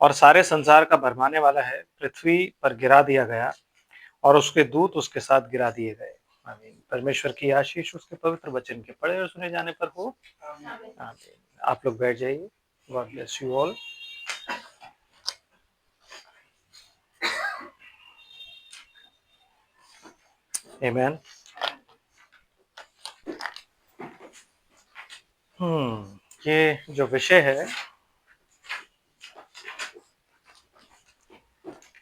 और सारे संसार का भरमाने वाला है, पृथ्वी पर गिरा दिया गया और उसके दूत उसके साथ गिरा दिए गए। आमीन। परमेश्वर की आशीष उसके पवित्र वचन के पढ़े और सुने जाने पर हो। आमीन। आप लोग बैठ जाइए। God bless you all. आमीन। ये जो विषय है,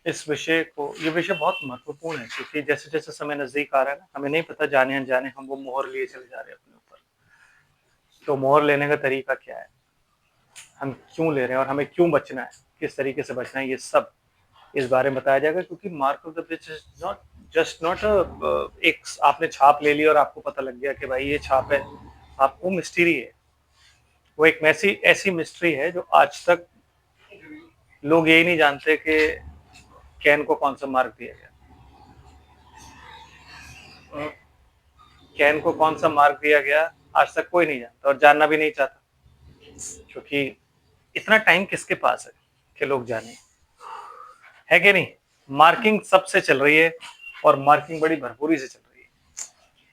इस विषय को, ये विषय बहुत महत्वपूर्ण है, क्योंकि जैसे जैसे समय नजदीक आ रहा है ना, हमें नहीं पता, जाने अनजाने हम वो मोहर लिए चले जा रहे हैं अपने ऊपर। तो मोहर लेने का तरीका क्या है, हम क्यों ले रहे हैं और हमें क्यों बचना है, किस तरीके से बचना है, ये सब इस बारे में बताया जाएगा। क्योंकि mark of the beast is not just not एक आपने छाप ले ली और आपको पता लग गया कि भाई ये छाप है। आपको मिस्ट्री है, वो एक ऐसी मिस्ट्री है जो आज तक लोग यही नहीं जानते कि कैन को कौन सा मार्क दिया गया, कैन को कौन सा मार्क दिया गया, आज तक कोई नहीं जानता और जानना भी नहीं चाहता, क्योंकि इतना टाइम किसके पास है कि लोग जाने, है कि नहीं। मार्किंग सबसे चल रही है और मार्किंग बड़ी भरपूरी से चल रही है।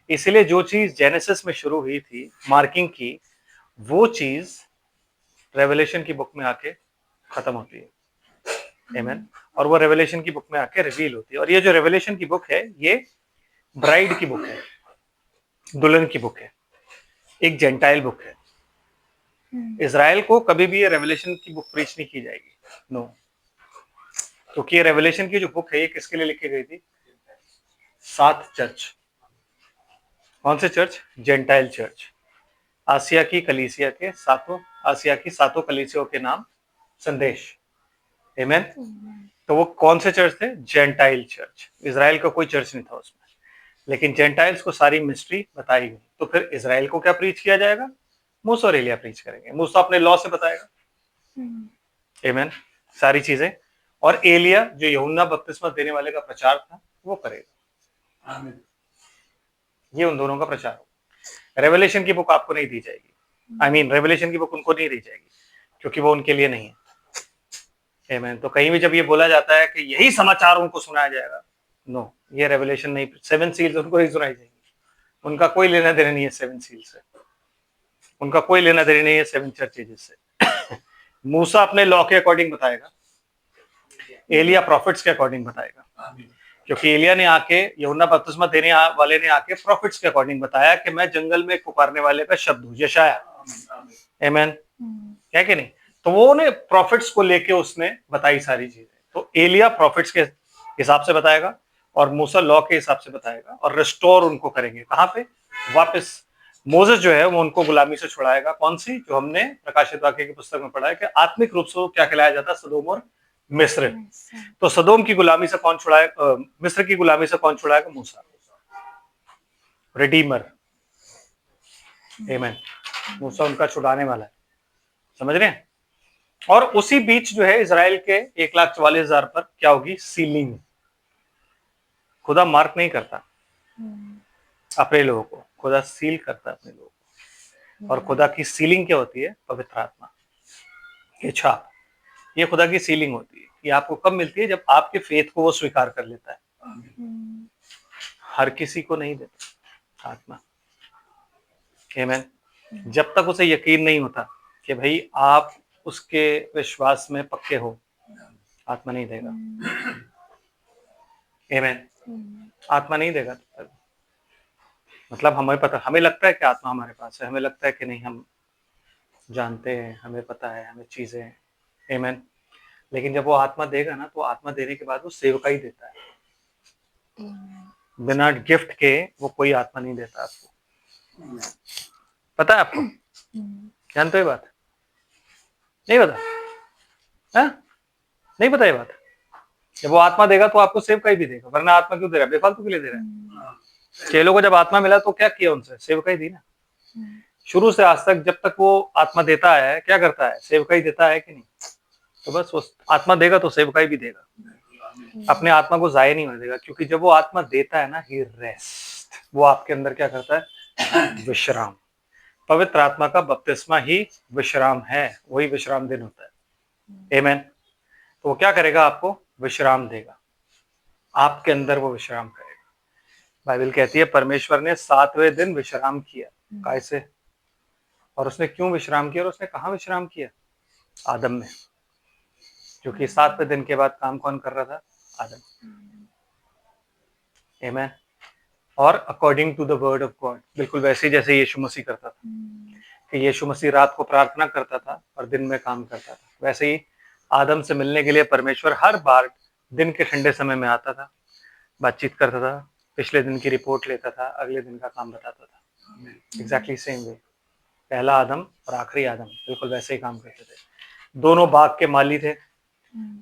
इसलिए जो चीज जेनेसिस में शुरू हुई थी मार्किंग की, वो चीज रेवलेशन की बुक में आके खत्म होती है। आमीन। और वो रेवलेशन की बुक में आके रिवील होती है। और ये जो रेवलेशन की बुक है, ये ब्राइड की बुक है, दुल्हन की बुक है, एक जेंटाइल बुक है। इजराइल को कभी भी ये रेवलेशन की बुक प्रीच नहीं की जाएगी, नो। क्योंकि ये रेवलेशन की जो बुक है, ये किसके लिए लिखी गई थी? 7 चर्च। कौन से चर्च? Gentile church. आसिया की कलीसिया के सातों, आसिया की 7 कलीसियों के नाम संदेश। आमीन। तो वो कौन से चर्च थे? Gentile church. इजराइल का कोई चर्च नहीं था उसमें, लेकिन जेंटाइल्स को सारी मिस्ट्री बताई गई। तो फिर इजराइल को क्या प्रीच किया जाएगा? मूसा और एलिया प्रीच करेंगे। मूसा अपने लॉ से बताएगा, आमीन, सारी चीजें। और एलिया जो यूहन्ना बपतिस्मा देने वाले का प्रचार था, वो करेगा। आमीन। ये उन दोनों का प्रचार होगा। रेवलेशन की बुक आपको नहीं दी जाएगी, आई मीन रेवलेशन की बुक उनको नहीं दी जाएगी, क्योंकि वो उनके लिए नहीं है। आमीन। तो कहीं भी जब ये बोला जाता है कि यही समाचार उनको सुनाया जाएगा, नो, ये रेवलेशन नहीं। 7 सील्स उनको नहीं सुनाई जाएंगी, उनका कोई लेना देना नहीं है 7 सील से, उनका कोई लेना देना नहीं है 7 चर्चेज से। मूसा अपने लॉ के अकॉर्डिंग बताएगा, एलिया प्रॉफिट्स के अकॉर्डिंग बताएगा, क्योंकि एलिया ने आके, यूहन्ना बपतिस्मा देने वाले ने आके प्रॉफिट्स के अकॉर्डिंग बताया कि मैं जंगल में पुकारने वाले का शब्द हूं, यशाया। आमीन, है कि नहीं। तो वो ने प्रॉफिट्स को लेके उसने बताई सारी चीजें। तो एलिया प्रॉफिट्स के हिसाब से बताएगा और मूसा लॉ के हिसाब से बताएगा, और रिस्टोर उनको करेंगे कहां पे? वापस। मोसेस जो है वो उनको गुलामी से छुड़ाएगा, कौन सी? जो हमने प्रकाशित वाक्य की पुस्तक में पढ़ा है कि आत्मिक रूप से वो क्या कहलाया जाता है? सदोम और मिस्र। तो सदोम की गुलामी से कौन छुड़ाएगा? मिस्र की गुलामी से कौन छुड़ाएगा? मूसा, रिडीमर। आमीन। मूसा उनका छुड़ाने वाला है, समझ रहे हैं। और उसी बीच जो है इजराइल के 1,44,000 पर क्या होगी? सीलिंग। खुदा मार्क नहीं करता अपने लोगों को, खुदा सील करता है अपने लोगों को। और खुदा की सीलिंग क्या होती है? पवित्र आत्मा की छाप। ये खुदा की सीलिंग होती है। ये आपको कब मिलती है? जब आपके फेथ को वो स्वीकार कर लेता है। हर किसी को नहीं देता आत्मा, आमीन। जब तक उसे यकीन नहीं होता कि भाई आप उसके विश्वास में पक्के हो, आत्मा नहीं देगा। आमीन। आत्मा नहीं देगा। मतलब हमें पता, हमें लगता है कि आत्मा हमारे पास है, हमें लगता है कि नहीं, हम जानते हैं, हमें पता है, हमें चीजें हैं, आमीन। लेकिन जब वो आत्मा देगा ना, तो आत्मा देने के बाद वो सेवकाई देता है। बिना गिफ्ट के वो कोई आत्मा नहीं देता आपको। पता है आपको? जानते हो ये बात? नहीं पता? है? नहीं पता ये बात? जब वो आत्मा देगा तो आपको सेवकाई भी देगा, वरना आत्मा क्यों दे रहा है? बेफालतू के लिए दे रहा है। चेलों को जब आत्मा मिला तो क्या किया? उनसे सेवकाई दी ना। शुरू से आज तक जब तक वो आत्मा देता है, क्या करता है? सेवकाई देता है कि नहीं? तो बस वो आत्मा देगा तो सेवकाई भी देगा, अपने आत्मा को जाया नहीं होने देगा। क्योंकि जब वो आत्मा देता है ना, ही रेस्ट, वो आपके अंदर क्या करता है? विश्राम। पवित्र आत्मा का बपतिस्मा ही विश्राम है, वही विश्राम दिन होता है। आमीन। तो वो क्या करेगा? आपको विश्राम देगा, आपके अंदर वो विश्राम करेगा। बाइबल कहती है परमेश्वर ने 7वें दिन विश्राम किया। कैसे? और उसने क्यों विश्राम किया और उसने कहाँ विश्राम किया? आदम में, क्योंकि 7वें दिन के बाद काम कौन कर रहा था? आदम। आमेन। और according to the word of God, बिल्कुल वैसे ही जैसे यीशु मसीह करता था, कि यीशु मसीह रात को प्रार्थना करता था और दिन में काम करता था, वैसे ही आदम से मिलने के लिए परमेश्वर हर बार दिन के ठंडे समय में आता था, बातचीत करता था, पिछले दिन की रिपोर्ट लेता था, अगले दिन का काम बताता था। एग्जैक्टली सेम वे पहला आदम और आखिरी आदम बिल्कुल वैसे ही काम करते थे। दोनों बाग के माली थे,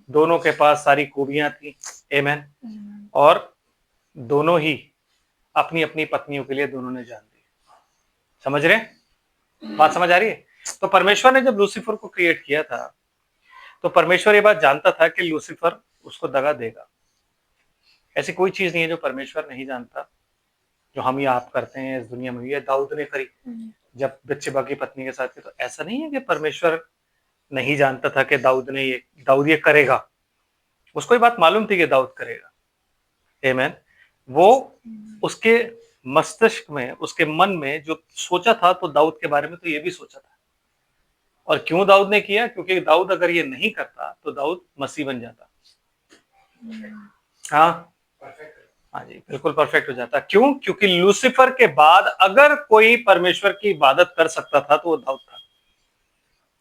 दोनों के पास सारी खूबियां थी। आमेन। और दोनों ही अपनी अपनी पत्नियों के लिए दोनों ने जान दी। समझ रहे? बात समझ आ रही है? तो परमेश्वर ने जब लूसीफर को क्रिएट किया था, तो परमेश्वर ये बात जानता था कि लूसीफर उसको दगा देगा। ऐसी कोई चीज नहीं है जो परमेश्वर नहीं जानता, जो हम या आप करते हैं इस दुनिया में। ये दाऊद ने करी जब बच्चेबा की पत्नी के साथ की, तो ऐसा नहीं है कि परमेश्वर नहीं जानता था कि दाऊद ये करेगा। उसको ये बात मालूम थी कि दाऊद करेगा। आमेन। वो उसके मस्तिष्क में, उसके मन में जो सोचा था, तो दाऊद के बारे में तो ये भी सोचा था। और क्यों दाऊद ने किया? क्योंकि दाऊद अगर ये नहीं करता तो दाऊद मसीह बन जाता। हाँ हाँ जी, बिल्कुल परफेक्ट हो जाता। क्यों? क्योंकि लूसीफर के बाद अगर कोई परमेश्वर की इबादत कर सकता था तो वो दाऊद था।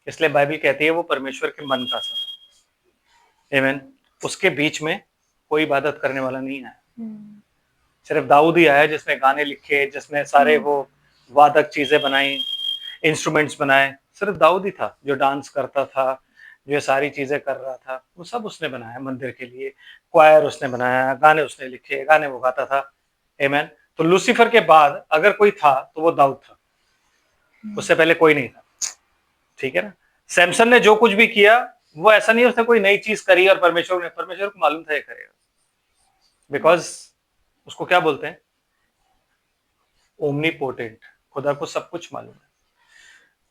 इसलिए बाइबल कहती है वो परमेश्वर के मन का था। आमीन। उसके बीच में कोई इबादत करने वाला नहीं आया, सिर्फ दाऊद ही आया जिसने गाने लिखे, जिसने सारे वो वादक चीजें बनाई, इंस्ट्रूमेंट्स बनाए। सिर्फ दाऊद ही था जो डांस करता था, जो ये सारी चीजें कर रहा था, वो सब उसने बनाया मंदिर के लिए। क्वायर उसने बनाया, गाने उसने लिखे, गाने वो गाता था। आमीन। तो लूसीफर के बाद अगर कोई था तो वो दाऊद था, उससे पहले कोई नहीं था। ठीक है ना? सैमसन ने जो कुछ भी किया, वो ऐसा नहीं उसने कोई नई चीज करी और परमेश्वर को मालूम था ये करेगा। बिकॉज उसको क्या बोलते हैं? ओमनीपोटेंट। खुदा को सब कुछ मालूम है,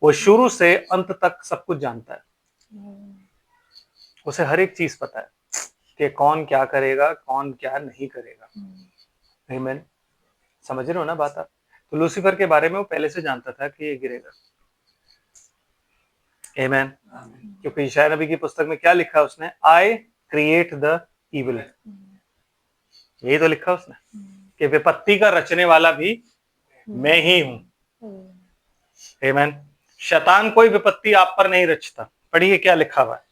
वो शुरू से अंत तक सब कुछ जानता है। उसे हर एक चीज पता है कि कौन क्या करेगा, कौन क्या नहीं करेगा। आमीन। समझ रहे हो ना बात आप? तो लूसीफर के बारे में वो पहले से जानता था कि ये गिरेगा। आमीन। क्योंकि यशायाह नबी की पुस्तक में क्या लिखा है उसने? I create the evil. यही तो लिखा उसने कि विपत्ति का रचने वाला भी मैं ही हूं। आमीन। शैतान कोई विपत्ति आप पर नहीं रचता। पढ़िए क्या लिखा हुआ है।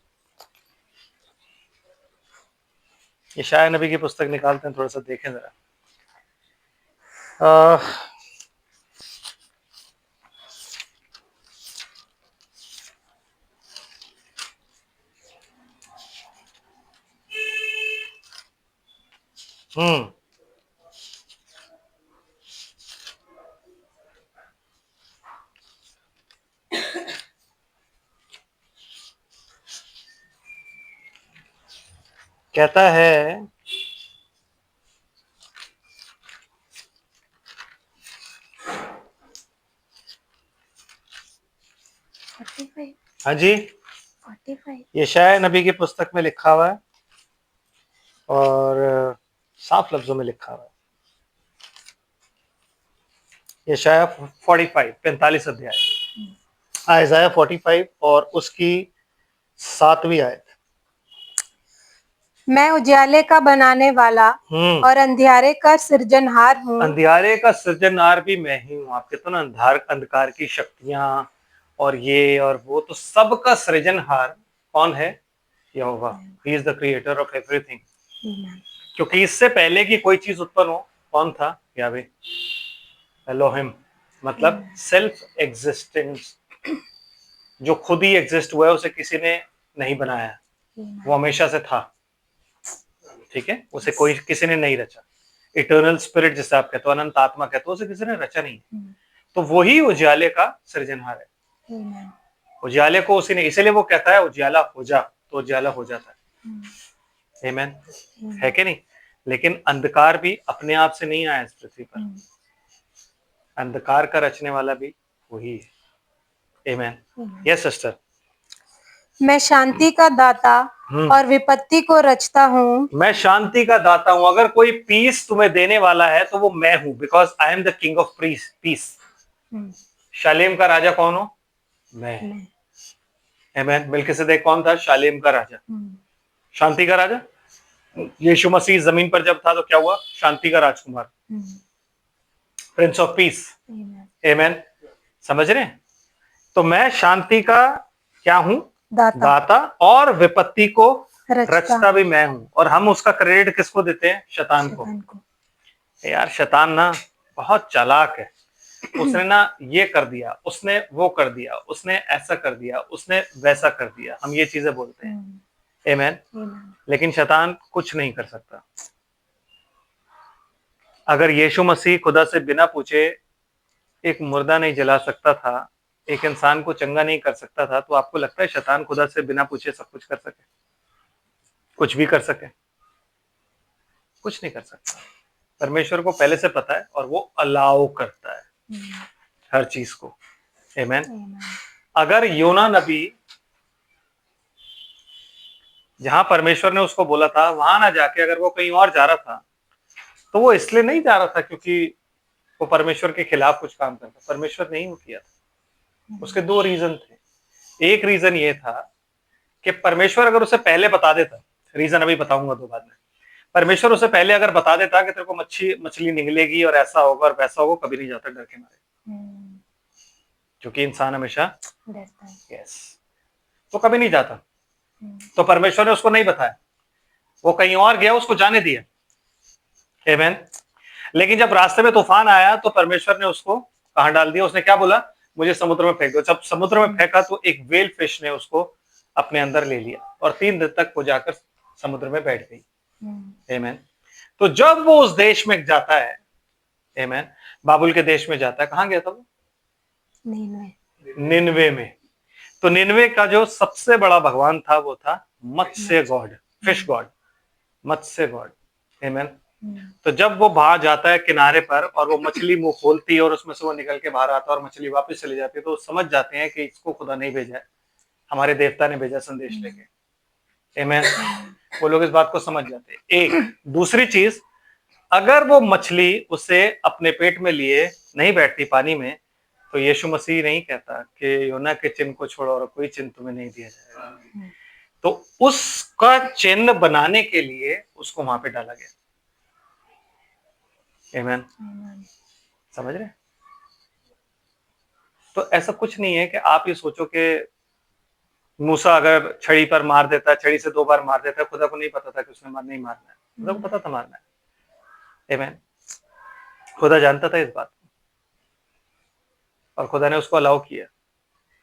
यशायाह नबी की पुस्तक निकालते हैं, थोड़ा सा देखें जरा। कहता है हाँ जी, 45 यशायाह नबी की पुस्तक में लिखा हुआ है और साफ लफ्जों में लिखा हुआ है। यशायाह 45 अध्याय, आयजाया 45 और उसकी 7वीं आयत। मैं उजाले का बनाने वाला और अंधियारे का सृजनहार हूँ। अंधियारे का सृजनहार भी मैं ही हूँ। आप कहते हो ना अंधकार की शक्तियां और ये और वो, तो सबका सृजनहार कौन है? Jehovah. He is the creator of everything. क्योंकि इससे पहले कि कोई चीज उत्पन्न हो, कौन था? यावे, एलोहिम, मतलब सेल्फ एग्जिस्टेंस, जो खुद ही एग्जिस्ट हुआ है, उसे किसी ने नहीं बनाया, वो हमेशा से था। ठीक है? उसे कोई किसी ने नहीं रचा। इटर्नल स्पिरिट जिसे आप कहते हो, अनंत आत्मा कहते हो, उसे किसी ने रचा नहीं। तो वही उजाले का सृजनहार है। उजाले को उसी ने, इसलिए वो कहता है उजाला हो जा, तो उजाला हो जाता है। आमीन। है कि नहीं? लेकिन अंधकार भी अपने आप से नहीं आया इस पृथ्वी पर, अंधकार का रचने वाला भी वही है। आमीन। Yes sister. मैं शांति का दाता और विपत्ति को रचता हूँ। मैं शांति का दाता हूं। अगर कोई पीस तुम्हें देने वाला है तो वो मैं हूं, because I am the king of peace. Salem का राजा कौन हो? मैं। आमीन। मिल्किसेदेक कौन था? शालेम का राजा, शांति का राजा। यीशु मसीह जमीन पर जब था तो क्या हुआ? शांति का राजकुमार, प्रिंस ऑफ पीस। आमीन। समझ रहे हैं? तो मैं शांति का क्या हूं? दाता। और विपत्ति को रचता भी मैं हूं। और हम उसका क्रेडिट किसको देते हैं? शैतान को। यार शैतान ना बहुत चालाक है। उसने ना ये कर दिया, उसने वो कर दिया, उसने ऐसा कर दिया, उसने वैसा कर दिया, हम ये चीजें बोलते हैं। आमीन। लेकिन शैतान कुछ नहीं कर सकता। अगर यीशु मसीह खुदा से बिना पूछे एक मुर्दा नहीं जला सकता था, एक इंसान को चंगा नहीं कर सकता था, तो आपको लगता है शैतान खुदा से बिना पूछे सब कुछ कर सके? कुछ भी कर सके? कुछ नहीं कर सकता। परमेश्वर को पहले से पता है और वो अलाउ करता है हर चीज को। आमीन। अगर योना नबी जहां परमेश्वर ने उसको बोला था वहां ना जाके अगर वो कहीं और जा रहा था, तो वो इसलिए नहीं जा रहा था क्योंकि वो परमेश्वर के खिलाफ कुछ काम करता। परमेश्वर नहीं वो किया था। उसके दो रीजन थे। एक रीजन ये था कि परमेश्वर अगर उसे पहले बता देता, रीजन अभी बताऊंगा दो बाद में, परमेश्वर उसे पहले अगर बता देता कि तेरे को मछली निकलेगी और ऐसा होगा और वैसा होगा, कभी नहीं जाता डर के मारे, क्योंकि इंसान हमेशा डरता है। यस, तो कभी नहीं जाता। तो परमेश्वर ने उसको नहीं बताया, वो कहीं और गया, उसको जाने दिया। आमीन। लेकिन जब रास्ते में तूफान आया तो परमेश्वर ने उसको कहां डाल दिया? उसने क्या बोला? मुझे समुद्र में फेंक दो। जब समुद्र में फेंका तो एक वेल फिश ने उसको अपने अंदर ले लिया और 3 दिन तक वो जाकर समुद्र में बैठ गई। आमीन। तो जब वो उस देश में जाता है, आमीन, बाबुल के देश में जाता है, कहां गया था वो? निनवे में। तो निनवे का जो सबसे बड़ा भगवान था वो था मत्स्य गॉड, फिश गॉड, मत्स्य गॉड। आमीन। तो जब वो बाहर जाता है किनारे पर और वो मछली मुंह खोलती है और उसमें से वो निकल के बाहर आता है और मछली वापस चली जाती है, तो समझ जाते हैं कि इसको खुदा नहीं भेजा है, हमारे देवता ने भेजा संदेश लेके। आमीन। वो लोग इस बात को समझ जाते हैं। एक दूसरी चीज, अगर वो मछली उसे अपने पेट में लिए नहीं बैठती पानी में, तो यीशु मसीह नहीं कहता कि योना के चिन्ह को छोड़ो और कोई चिन्ह तुम्हें नहीं दिया जाएगा। तो उसका चिन्ह बनाने के लिए उसको वहां पे डाला गया। आमीन। समझ रहे? तो ऐसा कुछ नहीं है कि आप ये सोचो कि मूसा अगर छड़ी पर मार देता, छड़ी से 2 बार मार देता, खुदा को नहीं पता था कि उसने नहीं मारना है? खुदा को पता था मारना है। आमीन। खुदा जानता था इस बात को और खुदा ने उसको अलाउ किया।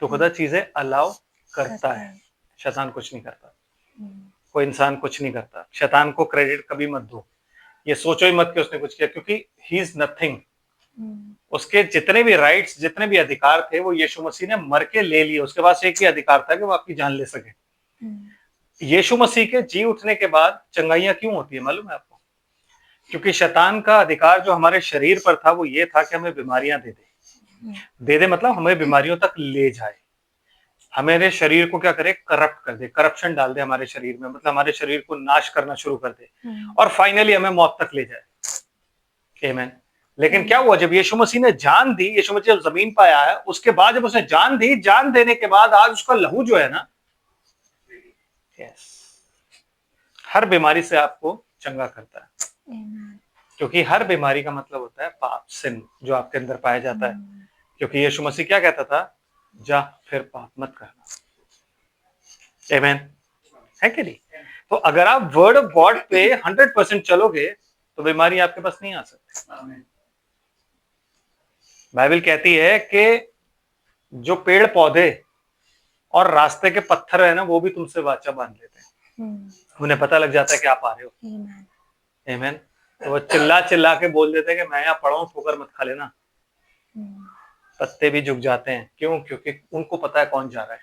तो खुदा चीजें अलाउ करता है, शैतान कुछ नहीं करता, कोई इंसान कुछ नहीं करता। शैतान को क्रेडिट कभी मत दो, ये सोचो ही मत कि उसने कुछ किया, क्योंकि ही इज नथिंग। उसके जितने भी राइट्स, जितने भी अधिकार थे, वो यीशु मसीह ने मर के ले लिए। उसके पास एक ही अधिकार था कि वो आपकी जान ले सके। यीशु मसीह के जी उठने के बाद चंगाइयां क्यों होती है मालूम है आपको? क्योंकि शैतान का अधिकार जो हमारे शरीर पर था वो ये था कि हमें बीमारियां दे दे, मतलब हमें बीमारियों तक ले जाए, हमारे शरीर को क्या करे? करप्ट कर दे, करप्शन डाल दे हमारे शरीर में, मतलब हमारे शरीर को नाश करना शुरू कर दे और फाइनली हमें मौत तक ले जाए। आमीन। लेकिन क्या हुआ? जब यीशु मसीह ने जान दी, यीशु मसीह जब जमीन पर आया है, उसके बाद जब उसने जान दी, जान देने के बाद आज उसका लहू जो है ना, हर बीमारी से आपको चंगा करता है। क्योंकि हर बीमारी का मतलब होता है पाप, सिन, जो आपके अंदर पाया जाता है। क्योंकि यीशु मसीह क्या कहता था? जा फिर पाप मत करना। आमीन। है कि नहीं? तो अगर आप वर्ड ऑफ गॉड पे 100% चलोगे तो बीमारी आपके पास नहीं आ सकती। बाइबल कहती है कि जो पेड़ पौधे और रास्ते के पत्थर है ना, वो भी तुमसे वाचा बांध लेते हैं। उन्हें पता लग जाता है कि आप आ रहे हो। आमीन। तो वो चिल्ला चिल्ला के बोल देते हैं कि मैं यहाँ पड़ा हूं, ठोकर मत खा लेना। पत्ते भी झुक जाते हैं। क्यों? क्योंकि उनको पता है कौन जा रहा है।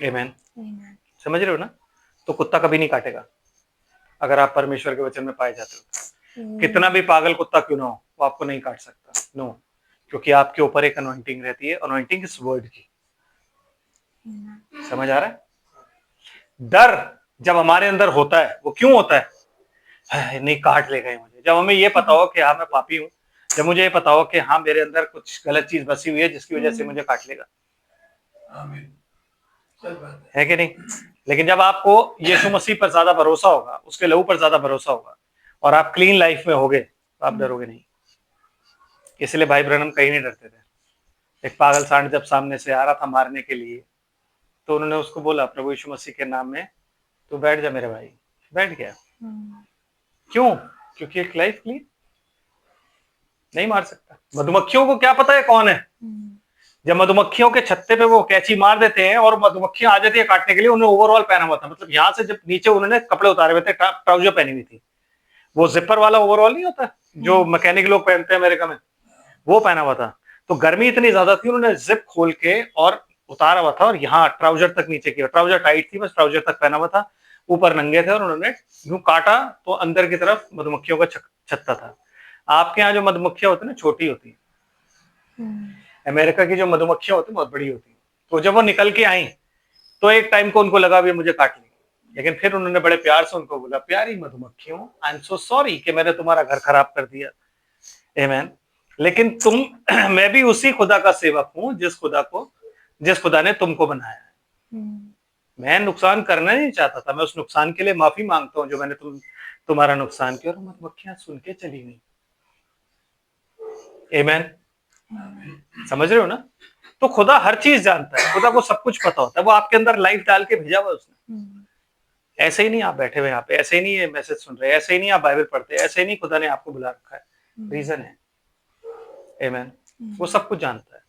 आमीन। समझ रहे हो ना? तो कुत्ता कभी नहीं काटेगा अगर आप परमेश्वर के वचन में पाए जाते हो। कितना भी पागल कुत्ता क्यों ना हो, वो आपको नहीं काट सकता। नो, क्योंकि आपके ऊपर एक अनॉइंटिंग रहती है, अनॉइंटिंग इस वर्ड की। समझ आ रहा है? डर जब हमारे अंदर होता है वो क्यों होता है? नहीं काट लेगा ये मुझे। जब हमें ये पता हो कि हाँ मैं पापी हूँ, जब मुझे ये पता हो कि हाँ मेरे अंदर कुछ गलत चीज बसी हुई है जिसकी वजह से मुझे काट लेगा, है कि नहीं? लेकिन जब आपको यीशु मसीह पर ज्यादा भरोसा होगा, उसके लहू पर ज्यादा भरोसा होगा और आप क्लीन लाइफ में होगे, तो आप डरोगे नहीं। इसलिए भाई ब्रनम कहीं नहीं डरते थे। एक पागल सांड जब सामने से आ रहा था मारने के लिए, तो उन्होंने उसको बोला प्रभु यीशु मसीह के नाम में तू बैठ जा मेरे भाई। बैठ गया। क्यों? क्योंकि एक लाइफ क्लीन, नहीं मार सकता। मधुमक्खियों को क्या पता है कौन है? जब मधुमक्खियों के छत्ते पे वो कैची मार देते हैं और मधुमक्खियां आ जाती है काटने के लिए, उन्होंने ओवरऑल पहना हुआ था, मतलब यहाँ से जब नीचे उन्होंने कपड़े उतारे हुए थे, ट्राउजर पहनी हुई थी, वो जिपर वाला ओवरऑल नहीं होता जो मैकेनिक लोग पहनते हैं अमेरिका में, वो पहना हुआ था। तो गर्मी इतनी ज्यादा थी, उन्होंने जिप खोल के और उतारा हुआ था और यहाँ ट्राउजर तक नीचे किया। ट्राउजर टाइट थी, बस ट्राउजर तक पहना हुआ था, ऊपर नंगे थे, और उन्होंने यूं काटा तो अंदर की तरफ मधुमक्खियों का छत्ता था। आपके यहाँ जो मधुमक्खियां होती है ना, छोटी होती है। अमेरिका की जो मधुमक्खियां होती है बहुत बड़ी होती है। तो जब वो निकल के आई तो एक टाइम को उनको लगा भी मुझे काट लेगी, लेकिन फिर उन्होंने बड़े प्यार से उनको बोला, प्यारी मधुमक्खियों आई एम सो सॉरी कि मैंने तुम्हारा घर खराब कर दिया। आमीन। लेकिन तुम मैं भी उसी खुदा का सेवक हूं जिस खुदा ने तुमको बनाया है। मैं नुकसान करना नहीं चाहता था, मैं उस नुकसान के लिए माफी मांगता हूं जो मैंने तुम्हारा नुकसान किया। और मधुमक्खियां सुन के चली गई। आमीन। समझ रहे हो ना? तो खुदा हर चीज जानता है, खुदा को सब कुछ पता होता है। वो आपके अंदर लाइफ डाल के भेजा हुआ उसने। ऐसे ही नहीं आप बैठे हुए यहाँ पे, ऐसे ही नहीं ये मैसेज सुन रहे, ऐसे ही नहीं आप बाइबल पढ़ते, ऐसे ही नहीं खुदा ने आपको बुला रखा है। रीजन है। आमीन। वो सब कुछ जानता है।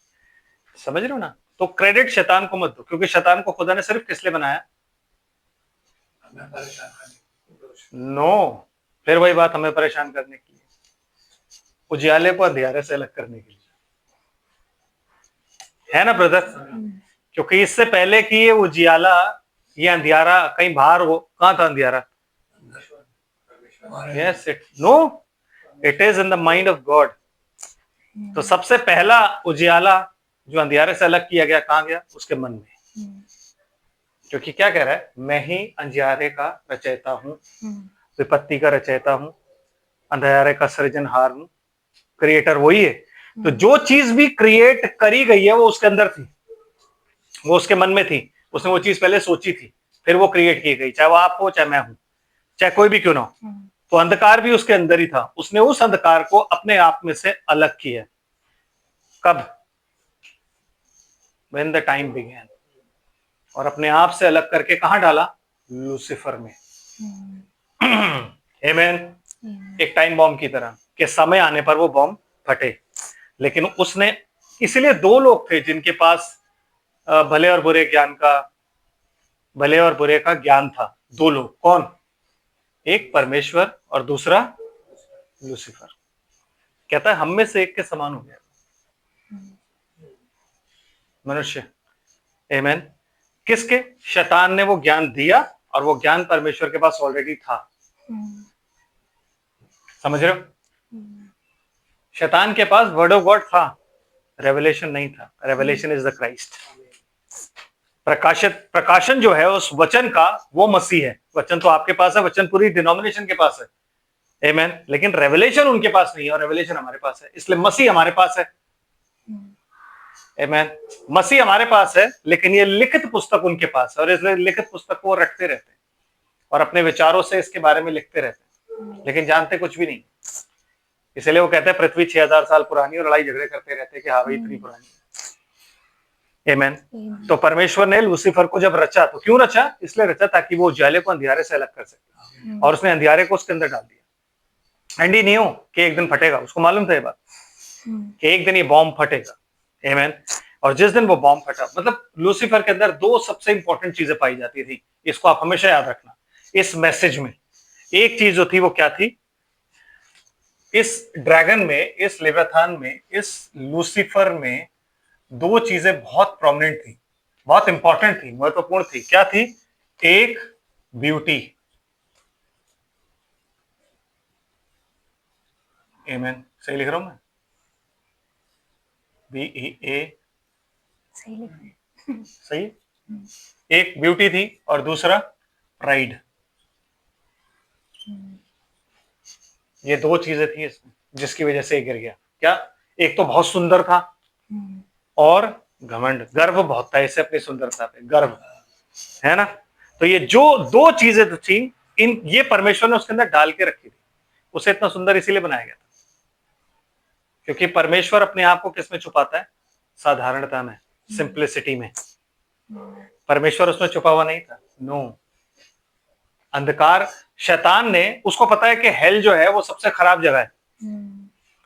समझ रहे हो ना? तो क्रेडिट शैतान को मत दो, क्योंकि शैतान को खुदा ने सिर्फ किस लिए बनाया? नो, फिर वही बात, हमें परेशान करने के लिए, उजियाले को अंधियारे से अलग करने के लिए, है ना ब्रदर? क्योंकि इससे पहले कि ये उजियाला, ये अंधियारा कहीं बाहर हो, कहां था अंधियारा? Yes, it is in the mind of God. तो सबसे पहला उजियाला जो अंधियारे से अलग किया गया, कहां गया? उसके मन में। क्योंकि क्या कह रहा है? मैं ही अंधियारे का रचयिता हूं, विपत्ति का रचयिता हूं, अंधियारे का सृजनहार हूं। क्रिएटर वही है। तो जो चीज भी क्रिएट करी गई है वो उसके अंदर थी, वो उसके मन में थी, उसने वो चीज पहले सोची थी, फिर वो क्रिएट की गई, चाहे वो आप हो, चाहे मैं हूं, चाहे कोई भी क्यों ना हो। तो अंधकार भी उसके अंदर ही था, उसने उस अंधकार को अपने आप में से अलग किया। कब? When the time began। और अपने आप से अलग करके कहां डाला? लूसीफर में। आमीन। एक टाइम बॉम्ब की तरह, कि समय आने पर वो बॉम्ब फटे। लेकिन उसने, इसलिए दो लोग थे जिनके पास भले और बुरे का ज्ञान था। दो लोग, कौन? एक परमेश्वर और दूसरा लूसीफर। कहता है हम में से एक के समान हो गया मनुष्य। आमीन। किसके? शैतान ने वो ज्ञान दिया, और वो ज्ञान परमेश्वर के पास ऑलरेडी था। समझ रहे हो? शैतान के पास वर्ड ऑफ गॉड था, रेवलेशन नहीं था। Revelation is the Christ. प्रकाशन जो है उस वचन का, वो मसीह है। वचन तो आपके पास है, वचन पूरी डिनोमिनेशन के पास है। आमीन। लेकिन रेवलेशन उनके पास नहीं है, और रेवलेशन हमारे पास है, इसलिए मसीह हमारे पास है। आमीन। मसीह हमारे पास है, लेकिन ये लिखित पुस्तक उनके पास है, और इसलिए लिखित पुस्तक को रखते रहते हैं और अपने विचारों से इसके बारे में लिखते रहते हैं, लेकिन जानते कुछ भी नहीं। इसलिए वो कहते हैं पृथ्वी 6000 साल पुरानी, और लड़ाई झगड़े करते रहते हैं कि हाँ भाई इतनी पुरानी है। आमीन। तो परमेश्वर ने लूसीफर को जब रचा, तो क्यों रचा? इसलिए रचा ताकि वो उजाले को अंधियारे से अलग कर सके, और उसने अंधियारे को उसके अंदर डाल दिया। एंड ही न्यू कि एक दिन फटेगा, उसको मालूम था ये बात कि एक दिन ये बॉम्ब फटेगा। आमीन। और जिस दिन वो बॉम्ब फटा, मतलब लूसीफर के अंदर दो सबसे इंपॉर्टेंट चीजें पाई जाती थी, इसको आप हमेशा याद रखना इस मैसेज में। एक चीज जो थी वो क्या थी? इस ड्रैगन में, इस लेवियाथान में, इस लूसीफर में दो चीजें बहुत प्रोमिनेंट थी, बहुत इंपॉर्टेंट थी, महत्वपूर्ण थी। क्या थी? एक ब्यूटी। आमीन। सही लिख रहा हूं मैं? BEA सही। एक ब्यूटी थी, और दूसरा प्राइड। ये दो चीजें थी इसमें जिसकी वजह से ये गिर गया। क्या? एक तो बहुत सुंदर था और घमंड, गर्व बहुत था इसे अपनी सुंदरता पे, गर्व, है ना। तो ये जो दो चीजें तो थी, इन ये परमेश्वर ने उसके अंदर डाल के रखी थी। उसे इतना सुंदर इसीलिए बनाया गया था क्योंकि परमेश्वर अपने आप को किसमें छुपाता है? साधारणता में, सिंप्लिसिटी में। परमेश्वर उसमें छुपा हुआ नहीं था। नो। अंधकार, शैतान ने, उसको पता है कि हेल जो है वो सबसे खराब जगह है।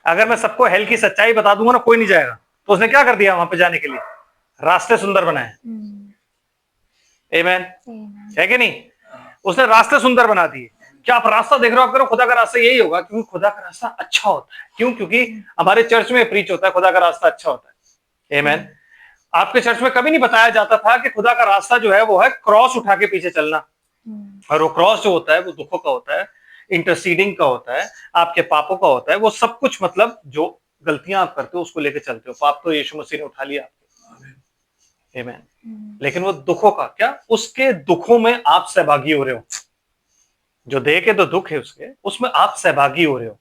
अगर मैं सबको हेल की सच्चाई बता दूंगा ना, कोई नहीं जाएगा। तो उसने क्या कर दिया? वहां पे जाने के लिए रास्ते सुंदर बनाए। आमेन, है कि नहीं? उसने रास्ते सुंदर बना दिए। क्या आप रास्ता देख रहे हो? आप करो खुदा का रास्ता यही होगा, क्योंकि खुदा का रास्ता अच्छा होता है। क्यों? क्योंकि हमारे चर्च में प्रीच होता है खुदा का रास्ता अच्छा होता है। आमेन। आपके चर्च में कभी नहीं बताया जाता था कि खुदा का रास्ता जो है वो है क्रॉस उठा के पीछे चलना। और वो क्रॉस जो होता है वो दुखों का होता है, इंटरसीडिंग का होता है, आपके पापों का होता है। वो सब कुछ, मतलब जो गलतियां आप करते हो उसको लेके चलते हो। पाप तो यीशु मसीह ने उठा लिया आपके। आमीन। लेकिन वो दुखों का क्या? उसके दुखों में आप सहभागी हो रहे हो। जो देह के तो दुख है उसके, उसमें आप सहभागी हो रहे हो।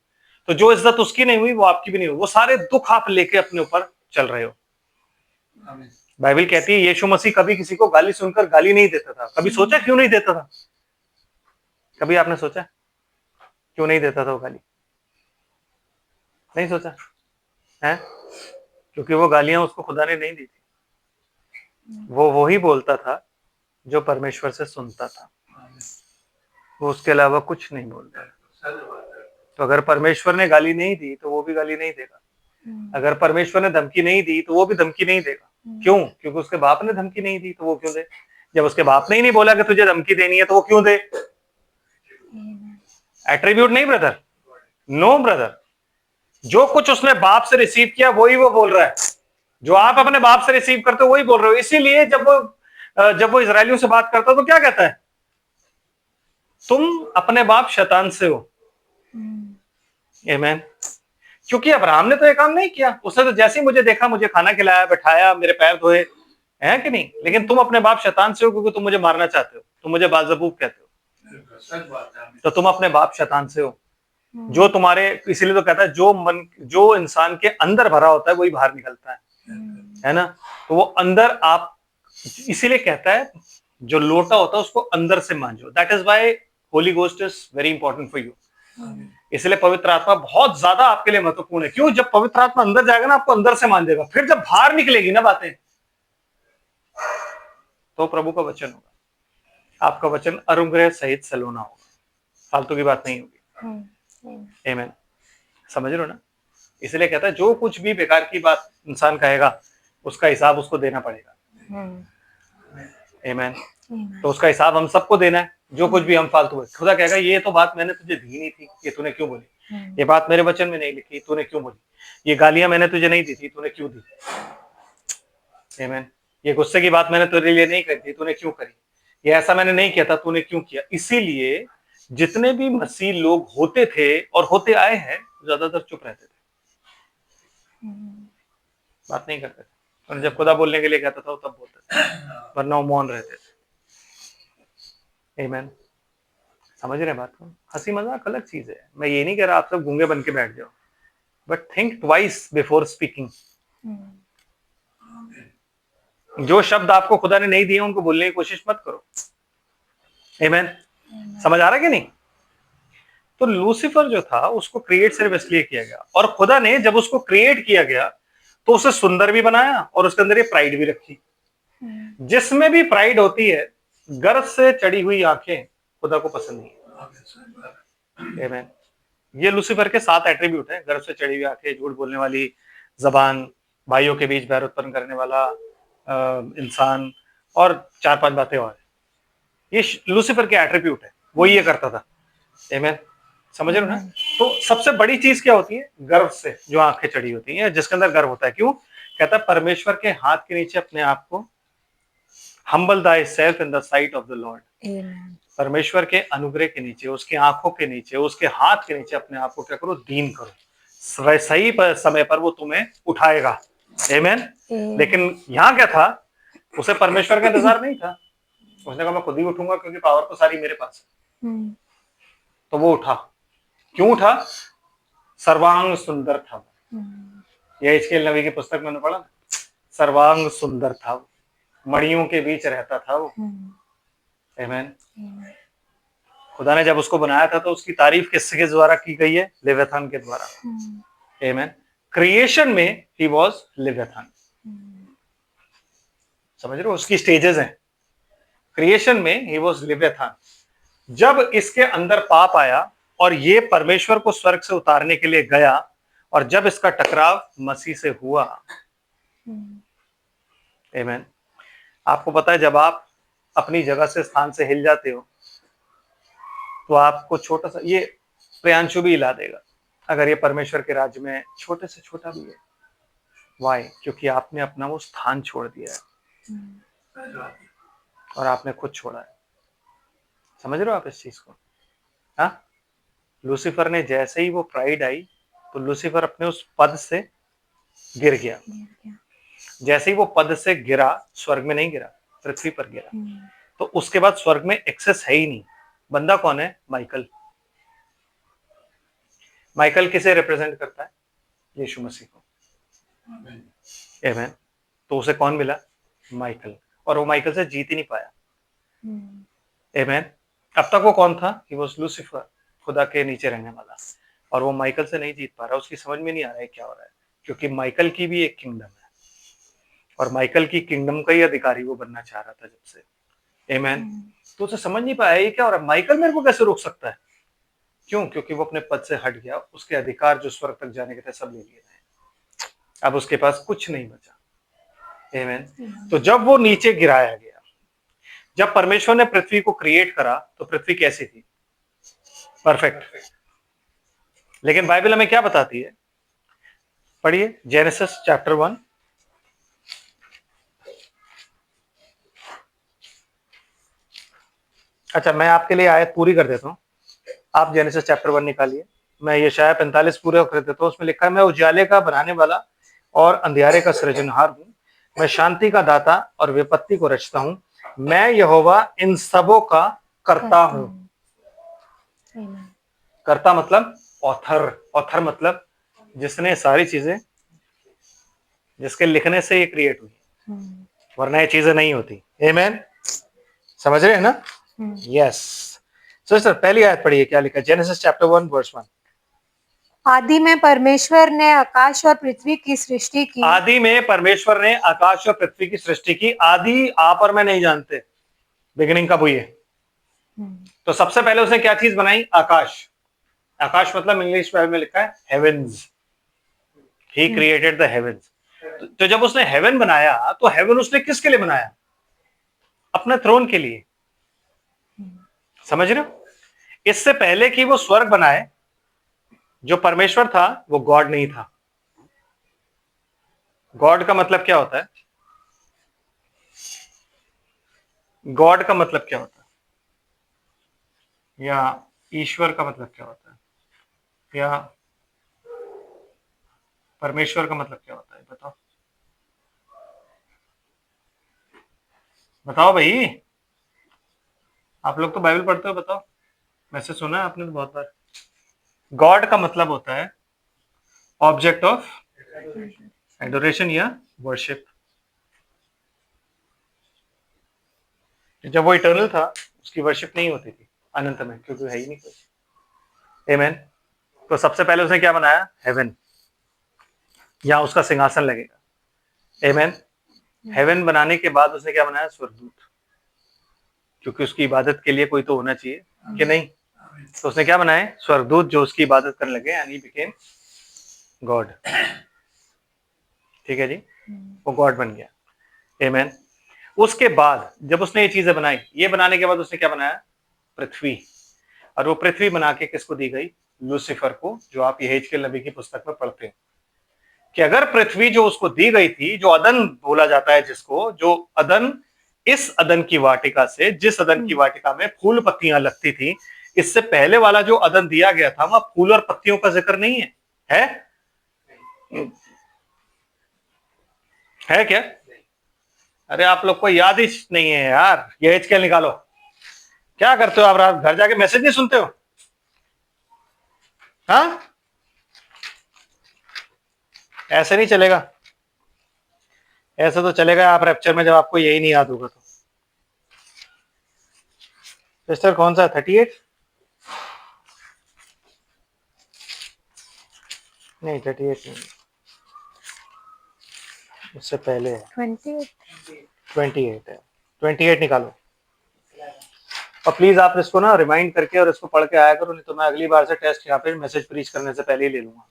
तो जो इज्जत उसकी नहीं हुई वो आपकी भी नहीं हुई। वो सारे दुख आप लेके अपने ऊपर चल रहे हो। बाइबल कहती है यीशु मसीह कभी किसी को गाली सुनकर गाली नहीं देता था। कभी सोचा क्यों नहीं देता था? कभी आपने सोचा क्यों नहीं देता था वो गाली? नहीं सोचा है? क्योंकि वो गालियां उसको खुदा ने नहीं दी थी। वो ही बोलता था जो परमेश्वर से सुनता था। वो उसके अलावा कुछ नहीं बोलता। तो अगर परमेश्वर ने गाली नहीं दी तो वो भी गाली नहीं देगा। अगर परमेश्वर ने धमकी नहीं दी तो वो भी धमकी नहीं देगा। क्यों? क्योंकि उसके बाप ने धमकी नहीं दी तो वो क्यों दे? जब उसके बाप ने ही नहीं बोला कि तुझे धमकी देनी है तो वो क्यों दे? एट्रीब्यूट नहीं ब्रदर, नो ब्रदर। जो कुछ उसने बाप से रिसीव किया वही वो बोल रहा है। जो आप अपने बाप से रिसीव करते हो वही बोल रहे हो। इसीलिए जब वो इजरायलियों से बात करता तो क्या कहता है? तुम अपने बाप शैतान से हो। आमीन। क्योंकि अब्राहम ने तो ये काम नहीं किया। उसने तो जैसे ही मुझे देखा, मुझे खाना खिलाया, बैठाया, मेरे पैर धोए, है कि नहीं? लेकिन तुम अपने बाप शैतान से हो क्योंकि तुम मुझे मारना चाहते हो। तुम मुझे बाज़बूब कहते हो। तो तुम अपने बाप शैतान से हो। जो तुम्हारे, इसीलिए तो कहता है जो इंसान के अंदर भरा होता है वही बाहर निकलता है ना। तो वो अंदर आप, इसीलिए कहता है जो लोटा होता है उसको अंदर से मांझो। That is why holy ghost is very important for you. इसलिए पवित्र आत्मा बहुत ज्यादा आपके लिए महत्वपूर्ण है। क्यों? जब पवित्र आत्मा अंदर जाएगा ना, आपको अंदर से मांझेगा। फिर जब बाहर निकलेगी ना बातें, तो प्रभु का वचन होगा। आपका वचन अनुग्रह सहित सलोना होगा, फालतू की बात नहीं होगी। आमीन। समझ रहे हो ना? इसलिए कहता है जो कुछ भी बेकार की बात इंसान कहेगा उसका हिसाब उसको देना पड़ेगा। आमीन। तो उसका हिसाब हम सबको देना है। जो कुछ भी हम फालतू, खुदा कहेगा ये तो बात मैंने तुझे दी नहीं थी, ये तूने क्यों बोली? ये बात मेरे वचन में नहीं लिखी, तूने क्यों बोली? ये गालियां मैंने तुझे नहीं दी थी, तूने क्यों दी? आमीन। ये गुस्से की बात मैंने तेरे लिए नहीं करी थी, तूने क्यों करी? ये ऐसा मैंने नहीं किया था, तूने क्यों किया? इसीलिए जितने भी मसीह लोग होते थे और होते आए हैं, ज्यादातर चुप रहते थे, बात नहीं करते थे। और जब खुदा बोलने के लिए कहता था तब बोलते थे, वरना वो मौन रहते थे। आमीन। समझ रहे हैं बात को? हंसी मजाक अलग चीज है। मैं ये नहीं कह रहा आप सब गूंगे बन के बैठ जाओ, but think twice before speaking. जो शब्द आपको खुदा ने नहीं दिए उनको बोलने की कोशिश मत करो। आमीन। समझ आ रहा है कि नहीं? तो लूसीफर जो था उसको क्रिएट सिर्फ इसलिए किया गया, और खुदा ने जब उसको क्रिएट किया गया तो उसे सुंदर भी बनाया और उसके अंदर ये प्राइड भी रखी। जिसमें भी प्राइड होती है, गर्व से चढ़ी हुई आंखें खुदा को पसंद नहीं है। आमीन। ये लूसीफर के 7 एट्रीब्यूट हैं: गर्व से चढ़ी हुई आंखें, झूठ बोलने वाली जबान, भाइयों के बीच बैर उत्पन्न करने वाला इंसान, और 4-5 बातें और। ये लूसीफर के एट्रीब्यूट है, वो ये करता था। आमीन। समझ रहे हो ना? तो सबसे बड़ी चीज क्या होती है? गर्व से जो आंखें चढ़ी होती हैं, जिसके अंदर गर्व होता है। क्यों? कहता है परमेश्वर के हाथ के नीचे अपने आप को, humble thyself in the sight of the Lord। परमेश्वर के अनुग्रह के नीचे, उसके आंखों के नीचे, उसके हाथ के नीचे अपने आप को क्या करो? दीन करो। सही समय पर वो तुम्हें उठाएगा। आमीन। लेकिन यहाँ क्या था? उसे परमेश्वर का इंतजार नहीं था। उसने कहा मैं खुद ही उठूंगा क्योंकि पावर तो सारी मेरे पास है। हम्म, तो वो उठा। क्यों उठा? सर्वांग सुंदर था वो। हम्म, ये एचकेएल नबी की पुस्तक मैंने पढ़ा ना, सर्वांग सुंदर था वो, मणियों के बीच रहता था वो। आमीन। हम्म, खुदा ने जब उसको बनाया था तो उसकी तारीफ किसके द्वारा की गई है? लेवियाथान के द्वारा। आमीन। क्रिएशन में ही वाज लेवियाथान। समझ रहे हो? उसकी स्टेजेस हैं। क्रिएशन में ही वाज लेवियाथान। जब इसके अंदर पाप आया और ये परमेश्वर को स्वर्ग से उतारने के लिए गया, और जब इसका टकराव मसीह से हुआ, आमीन। आपको पता है जब आप अपनी जगह से, स्थान से हिल जाते हो तो आपको छोटा सा, ये प्रियांशु भी हिला देगा अगर ये परमेश्वर के राज्य में छोटे से छोटा भी है। वाई? क्योंकि आपने अपना वो स्थान छोड़ दिया है और आपने खुद छोड़ा है। समझ रहे हो आप इस चीज को? हाँ, लूसीफर ने जैसे ही वो प्राइड आई तो लूसीफर अपने उस पद से गिर गया। जैसे ही वो पद से गिरा, स्वर्ग में नहीं गिरा, पृथ्वी पर गिरा। तो उसके बाद स्वर्ग में एक्सेस है ही नहीं। बंदा कौन है? माइकल। माइकल किसे रिप्रेजेंट करता है? यीशु मसीह को। आमीन। तो उसे कौन मिला? माइकल। और वो माइकल से जीत ही नहीं पाया। आमीन। अब तक वो कौन था? कि वो लूसीफर, खुदा के नीचे रहने वाला। और वो माइकल से नहीं जीत पा रहा। उसकी समझ में नहीं आ रहा है क्या हो रहा है, क्योंकि माइकल की भी एक किंगडम है और माइकल की किंगडम का ही अधिकारी वो बनना चाह रहा था जब से। आमीन। तो उसे समझ नहीं पाया ये क्या हो रहा है, माइकल मेरे को कैसे रोक सकता है? क्यों? क्योंकि वो अपने पद से हट गया। उसके अधिकार जो स्वर्ग तक जाने के थे सब ले लिए थे। अब उसके पास कुछ नहीं बचा। आमीन। तो जब वो नीचे गिराया गया, जब परमेश्वर ने पृथ्वी को क्रिएट करा तो पृथ्वी कैसी थी? परफेक्ट। लेकिन बाइबल हमें क्या बताती है? पढ़िए जेनेसिस चैप्टर 1। अच्छा, मैं आपके लिए आयत पूरी कर देता हूं। आप जेनेसिस चैप्टर 1 निकालिए। मैं यशायाह 45 पूरे कर देता हूं। उसमें लिखा है, मैं उजाले का बनाने वाला और अंधियारे का सृजनहार हूं। मैं शांति का दाता और विपत्ति को रचता हूं। मैं यहोवा इन सबों का करता हूं। कर्ता मतलब ऑथर। ऑथर मतलब जिसने सारी चीजें, जिसके लिखने से ये क्रिएट हुई, वरना ये चीजें नहीं होती। आमीन। समझ रहे हैं ना? यस। सर पहली आयत पढ़िए, क्या लिखा? Genesis chapter 1 verse 1। आदि में परमेश्वर ने आकाश और पृथ्वी की सृष्टि की। आदि में परमेश्वर ने आकाश और पृथ्वी की सृष्टि की। आदि आप और मैं नहीं जानते बिगिनिंग कब हुई है। तो सबसे पहले उसने क्या चीज बनाई? आकाश। आकाश मतलब इंग्लिश में लिखा है heavens. He created the heavens. तो जब उसने हेवन बनाया तो हेवन उसने किसके लिए बनाया? अपने थ्रोन के लिए। समझ रहे हो? इससे पहले कि वो स्वर्ग बनाए, जो परमेश्वर था वो गॉड नहीं था। गॉड का मतलब क्या होता है? गॉड का मतलब क्या होता है? या ईश्वर का मतलब क्या होता है? या परमेश्वर का मतलब क्या होता है? बताओ बताओ भाई। आप लोग तो बाइबल पढ़ते हो, बताओ। वैसे सुना है आपने तो बहुत बार। गॉड का मतलब होता है ऑब्जेक्ट ऑफ एडोरेशन या वर्शिप। जब वो इटर्नल था उसकी वर्शिप नहीं होती थी अनंत में, क्योंकि है ही नहीं कुछ। आमीन। तो सबसे पहले उसने क्या बनाया? हेवन। यहाँ उसका सिंहासन लगेगा। आमीन। हेवन बनाने के बाद उसने क्या बनाया? स्वर्गदूत। क्योंकि उसकी इबादत के लिए कोई तो होना चाहिए कि नहीं? तो उसने क्या बनाए? स्वर्गदूत, जो उसकी इबादत करने लगे, एंड ही बिकेम गॉड। ठीक है जी, वो गॉड बन गया। आमीन। उसके बाद जब उसने ये चीजें बनाई, ये बनाने के बाद उसने क्या बनाया? पृथ्वी। और वो पृथ्वी बना के किसको दी गई? लूसीफर को, जो आप यहेजकेल नबी की पुस्तक में पढ़ते हैं कि अगर पृथ्वी जो उसको दी गई थी, जो अदन बोला जाता है जिसको, जो अदन, इस अदन की वाटिका से, जिस अदन की वाटिका में फूल पत्तियां लगती थी, इससे पहले वाला जो अदन दिया गया था वहां फूल और पत्तियों का जिक्र नहीं है। है क्या? अरे आप लोग को याद ही नहीं है यार, ये HCL निकालो। क्या करते हो आप रात घर जाके मैसेज नहीं सुनते हो? हाँ, ऐसे नहीं चलेगा। ऐसा तो चलेगा आप रैप्चर में जब आपको यही नहीं याद होगा तो। सिस्टर कौन सा 38? नहीं 38 नहीं, उससे पहले है 28 है। 28 निकालो। और प्लीज आप इसको ना रिमाइंड करके और इसको पढ़ के आया करो, नहीं तो मैं अगली बार से टेस्ट यहाँ पे मैसेज प्रीच करने से पहले ही ले लूंगा।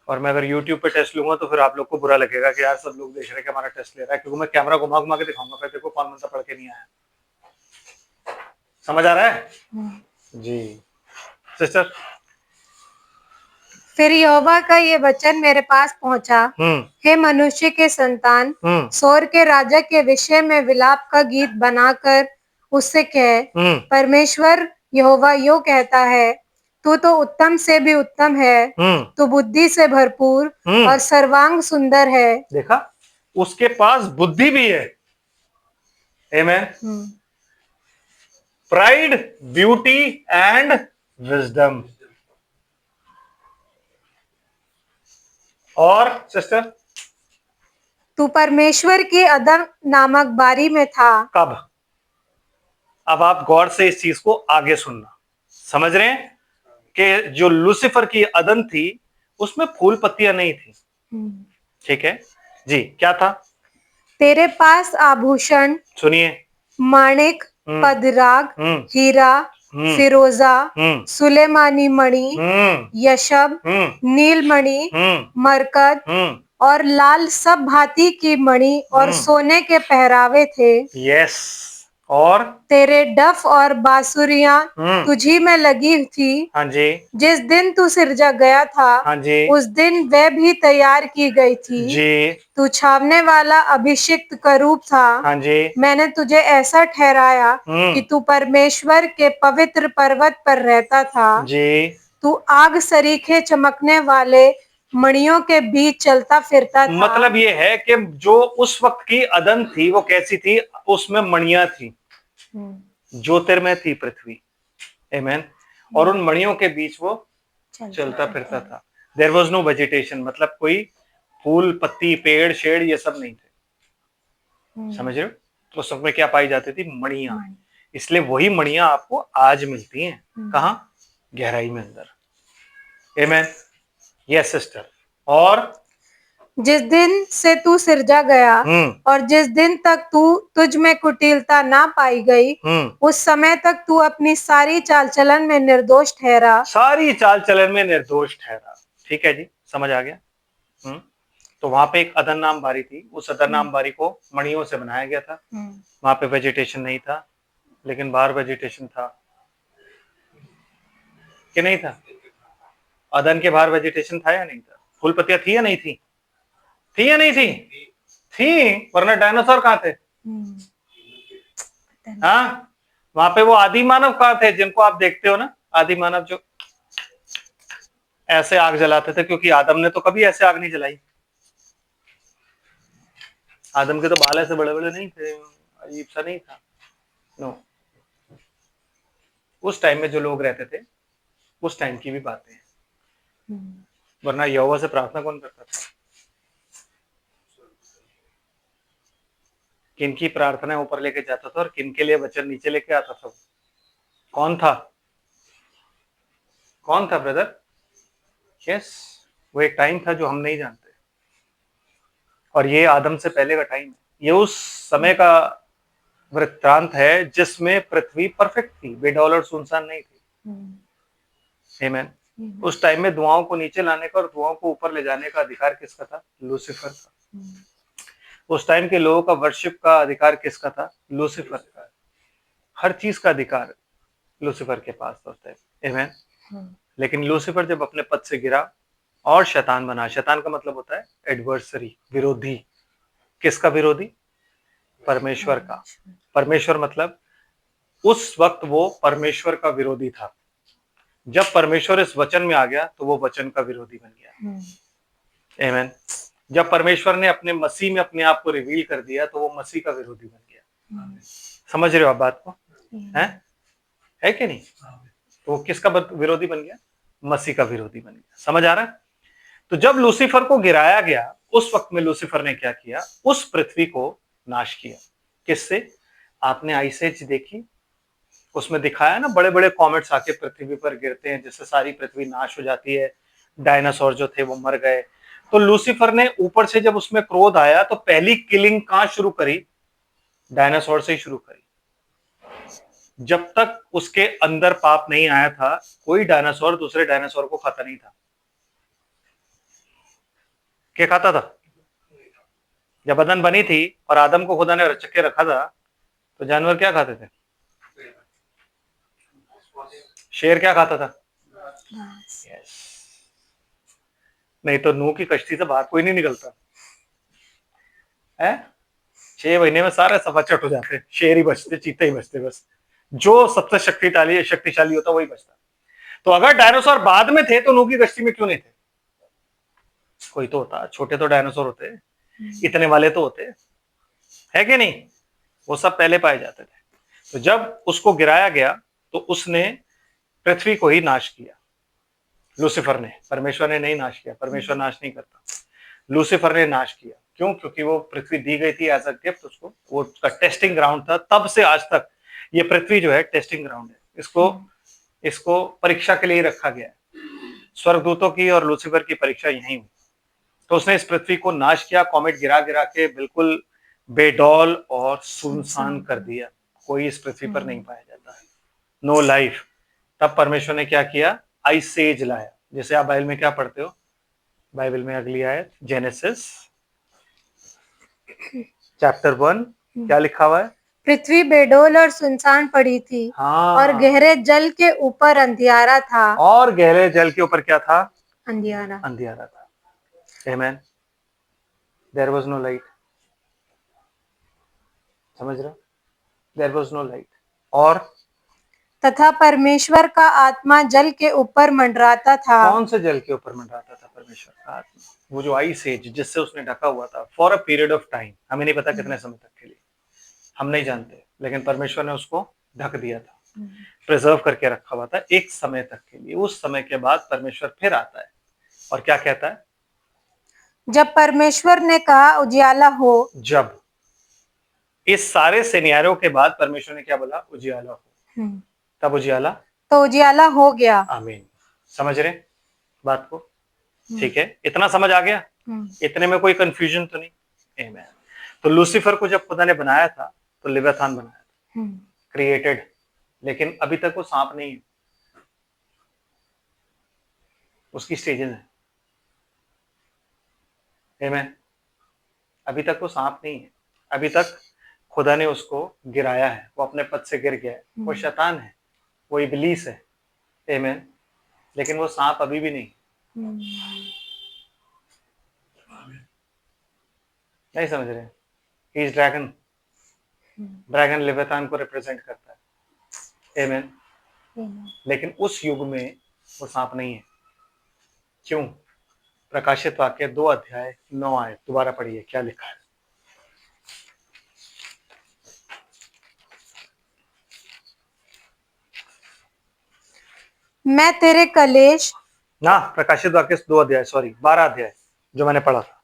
और मैं अगर YouTube पे टेस्ट लूंगा तो फिर आप लोग को बुरा लगेगा कि यार सब लोग देख रहे हैं कि हमारा टेस्ट ले रहा है, क्योंकि मैं कैमरा घुमा घुमा के दिखाऊंगा फिर देखो कौन बंदा पढ़ के नहीं आया। समझ आ रहा है? जी सिस्टर। फिर यहोवा का ये वचन मेरे पास पहुंचा, हे मनुष्य के संतान, सोर के राजा के विषय में विलाप का गीत बनाकर उससे कह, परमेश्वर यहोवा यो कहता है, तू तो उत्तम से भी उत्तम है, तू बुद्धि से भरपूर और सर्वांग सुंदर है। देखा, उसके पास बुद्धि भी है। आमेन। Pride, beauty and wisdom. और सिस्टर, तू परमेश्वर की अदम नामक बारी में था। कब? अब आप गौर से इस चीज को आगे सुनना। समझ रहे हैं कि जो लूसीफर की अदन थी उसमें फूल पत्तियां नहीं थी। ठीक है जी, क्या था? तेरे पास आभूषण, सुनिए, माणिक, पदराग, हीरा, फिरोजा, सुलेमानी मणि, यशब, नीलमणि, मरकत और लाल सब भांति की मणि और सोने के पहरावे थे। यस। और तेरे डफ और बांसुरियां तुझी में लगी थी। हाँ जी। जिस दिन तू सिरजा गया था, हाँ जी। उस दिन वह भी तैयार की गई थी जी। तू छावने वाला अभिषिक्त करूब था। हाँ जी। मैंने तुझे ऐसा ठहराया कि तू परमेश्वर के पवित्र पर्वत पर रहता था जी। तू आग सरीखे चमकने वाले मणियों के बीच चलता फिरता था। मतलब ये है कि जो उस वक्त की अदन थी वो कैसी थी? उसमें मणियां थी, ज्योतिर्मय थी पृथ्वी। आमेन। और उन मणियों के बीच वो चलता फिरता था। देयर वॉज नो वेजिटेशन, मतलब कोई फूल पत्ती पेड़ शेड़ ये सब नहीं थे। समझ रहे हो? तो उस वक्त में क्या पाई जाती थी? मणियां। इसलिए वही मणियां आपको आज मिलती हैं। कहां? गहराई में अंदर। आमेन। Yes sister. और जिस दिन से तू सिरजा गया और जिस दिन तक तुझ में कुटिलता ना पाई गई, उस समय तक तू अपनी सारी चाल चलन में निर्दोष ठहरा। सारी चाल चलन में निर्दोष ठहरा। ठीक है जी, समझ आ गया। तो वहां पे एक अदन नाम बारी थी, उस अदन नाम बारी को मणियों से बनाया गया था। वहां पे वेजिटेशन नहीं था, लेकिन बाहर वेजिटेशन था कि नहीं था? अदन के बाहर वेजिटेशन था या नहीं था? फूल पत्तियां थी या नहीं थी? थी या नहीं थी? थी, वरना डायनासोर कहाँ थे? हाँ, वहां पे वो आदि मानव कहाँ थे जिनको आप देखते हो ना? आदि मानव जो ऐसे आग जलाते थे, क्योंकि आदम ने तो कभी ऐसे आग नहीं जलाई। आदम के तो बाल ऐसे बड़े बड़े नहीं थे, अजीब सा नहीं था। नो, उस टाइम में जो लोग रहते थे उस टाइम की भी बातें हैं। वरना यहोवा से प्रार्थना कौन करता था? किनकी प्रार्थना ऊपर लेके जाता था और किनके लिए वचन नीचे लेके आता था? कौन था? कौन था ब्रदर? यस, वो एक टाइम था जो हम नहीं जानते, और ये आदम से पहले का टाइम है। ये उस समय का वृत्तांत है जिसमें पृथ्वी परफेक्ट थी, बेडौल और सुनसान नहीं थी। आमेन। उस टाइम में दुआओं को नीचे लाने का और दुआओं को ऊपर ले जाने का अधिकार किसका था? लूसीफर का। उस टाइम के लोगों का वर्शिप का अधिकार किसका था? लूसीफर का। हर चीज का अधिकार लूसीफर के पास था उस टाइम। आमेन। लेकिन लूसीफर जब अपने पद से गिरा और शैतान बना, शैतान का मतलब होता है एडवर्सरी, विरोधी। किसका विरोधी? परमेश्वर का। परमेश्वर मतलब उस वक्त वो परमेश्वर का विरोधी था। जब परमेश्वर इस वचन में आ गया तो वो वचन का विरोधी बन गया। आमेन। जब परमेश्वर ने अपने मसीह में अपने आप को रिवील कर दिया तो वो मसीह का विरोधी बन गया। समझ रहे हो आप बात को? है कि नहीं? तो वो किसका विरोधी बन गया? मसीह का विरोधी बन गया। समझ आ रहा है? तो जब लूसीफर को गिराया गया उस वक्त में लूसीफर ने क्या किया? उस पृथ्वी को नाश किया। किससे? आपने आइस एज देखी, उसमें दिखाया ना, बड़े बड़े कॉमेट्स आके पृथ्वी पर गिरते हैं जिससे सारी पृथ्वी नाश हो जाती है, डायनासोर जो थे वो मर गए। तो लूसीफर ने ऊपर से जब उसमें क्रोध आया तो पहली किलिंग कहां शुरू करी? डायनासोर से ही शुरू करी। जब तक उसके अंदर पाप नहीं आया था कोई डायनासोर दूसरे डायनासोर को खाता नहीं था। क्या खाता था? जब बदन बनी थी और आदम को खुदा ने रच के रखा था तो जानवर क्या खाते थे? शेर क्या खाता था? यस। नहीं तो नूह की कश्ती से बाहर कोई नहीं निकलता है। 6 महीने में सारे सफाचट हो जाते, शेर ही बचते, चीते ही बचते, बस जो सबसे शक्तिशाली होता वही बचता। तो अगर डायनासोर बाद में थे तो नूह की कश्ती में क्यों नहीं थे? कोई तो होता, छोटे तो डायनासोर होते, इतने वाले तो होते, है कि नहीं? वो सब पहले पाए जाते थे। तो जब उसको गिराया गया तो उसने पृथ्वी को ही नाश किया, लूसीफर ने। परमेश्वर ने नहीं नाश किया, परमेश्वर नाश नहीं करता, लूसीफर ने नाश किया। क्यों? क्योंकि वो पृथ्वी दी गई थी एज अ गिफ्ट उसको, वो उसका टेस्टिंग ग्राउंड था। तब से आज तक ये पृथ्वी जो है टेस्टिंग ग्राउंड है, इसको परीक्षा के लिए रखा गया है। स्वर्गदूतों की और लूसीफर की परीक्षा यहीं हुई। तो उसने इस पृथ्वी को नाश किया, कॉमेट गिरा गिरा के बिल्कुल बेडौल और सुनसान कर दिया। कोई इस पृथ्वी पर नहीं पाया जाता है, नो लाइफ। तब परमेश्वर ने क्या किया? आइस एज लाया। जैसे आप बाइबल में क्या पढ़ते हो? बाइबल में अगली आयत जेनेसिस चैप्टर 1 क्या लिखा हुआ है? पृथ्वी बेडौल और सुनसान पड़ी थी। हाँ। और गहरे जल के ऊपर अंधियारा था। और गहरे जल के ऊपर क्या था? अंधियारा। अंधियारा था। आमेन। There was no light. समझ रहे हो? There was no light. और तथा परमेश्वर का आत्मा जल के ऊपर मंडराता था। कौन से जल के ऊपर मंडराता था? परमेश्वर का आत्मा, वो जो आइस एज जिससे उसने ढका हुआ था for a period of time. हमें नहीं पता कितने समय तक के लिए, हम नहीं जानते, लेकिन परमेश्वर ने उसको ढक दिया था, प्रिजर्व करके रखा हुआ था एक समय तक के लिए। उस समय के बाद परमेश्वर फिर आता है और क्या कहता है? जब परमेश्वर ने कहा उजियाला हो। जब इस सारे सिनेरियो के बाद परमेश्वर ने क्या बोला? उजियाला हो। तब उजियाला, तो उजियाला हो गया। आमीन। समझ रहे बात को? ठीक है, इतना समझ आ गया? इतने में कोई कंफ्यूजन तो नहीं? आमीन। तो लूसीफर को जब खुदा ने बनाया था तो लिव्याथान बनाया था, क्रिएटेड, लेकिन अभी तक वो सांप नहीं है, उसकी स्टेजेस है। आमीन। अभी तक वो सांप नहीं है, अभी तक खुदा ने उसको गिराया है, वो अपने पद से गिर गया है, वो शैतान है, वो इब्लीस है। आमीन। लेकिन वो सांप अभी भी नहीं। नहीं समझ रहे? He is dragon. ड्रैगन लिव्याथान को रिप्रेजेंट करता है। आमीन। लेकिन उस युग में वो सांप नहीं है। क्यों? प्रकाशित वाक्य 2 अध्याय 9 आयत दोबारा पढ़िए, क्या लिखा है? मैं तेरे कलेश ना, प्रकाशित वाक्य 2 अध्याय, सॉरी 12 अध्याय जो मैंने पढ़ा था।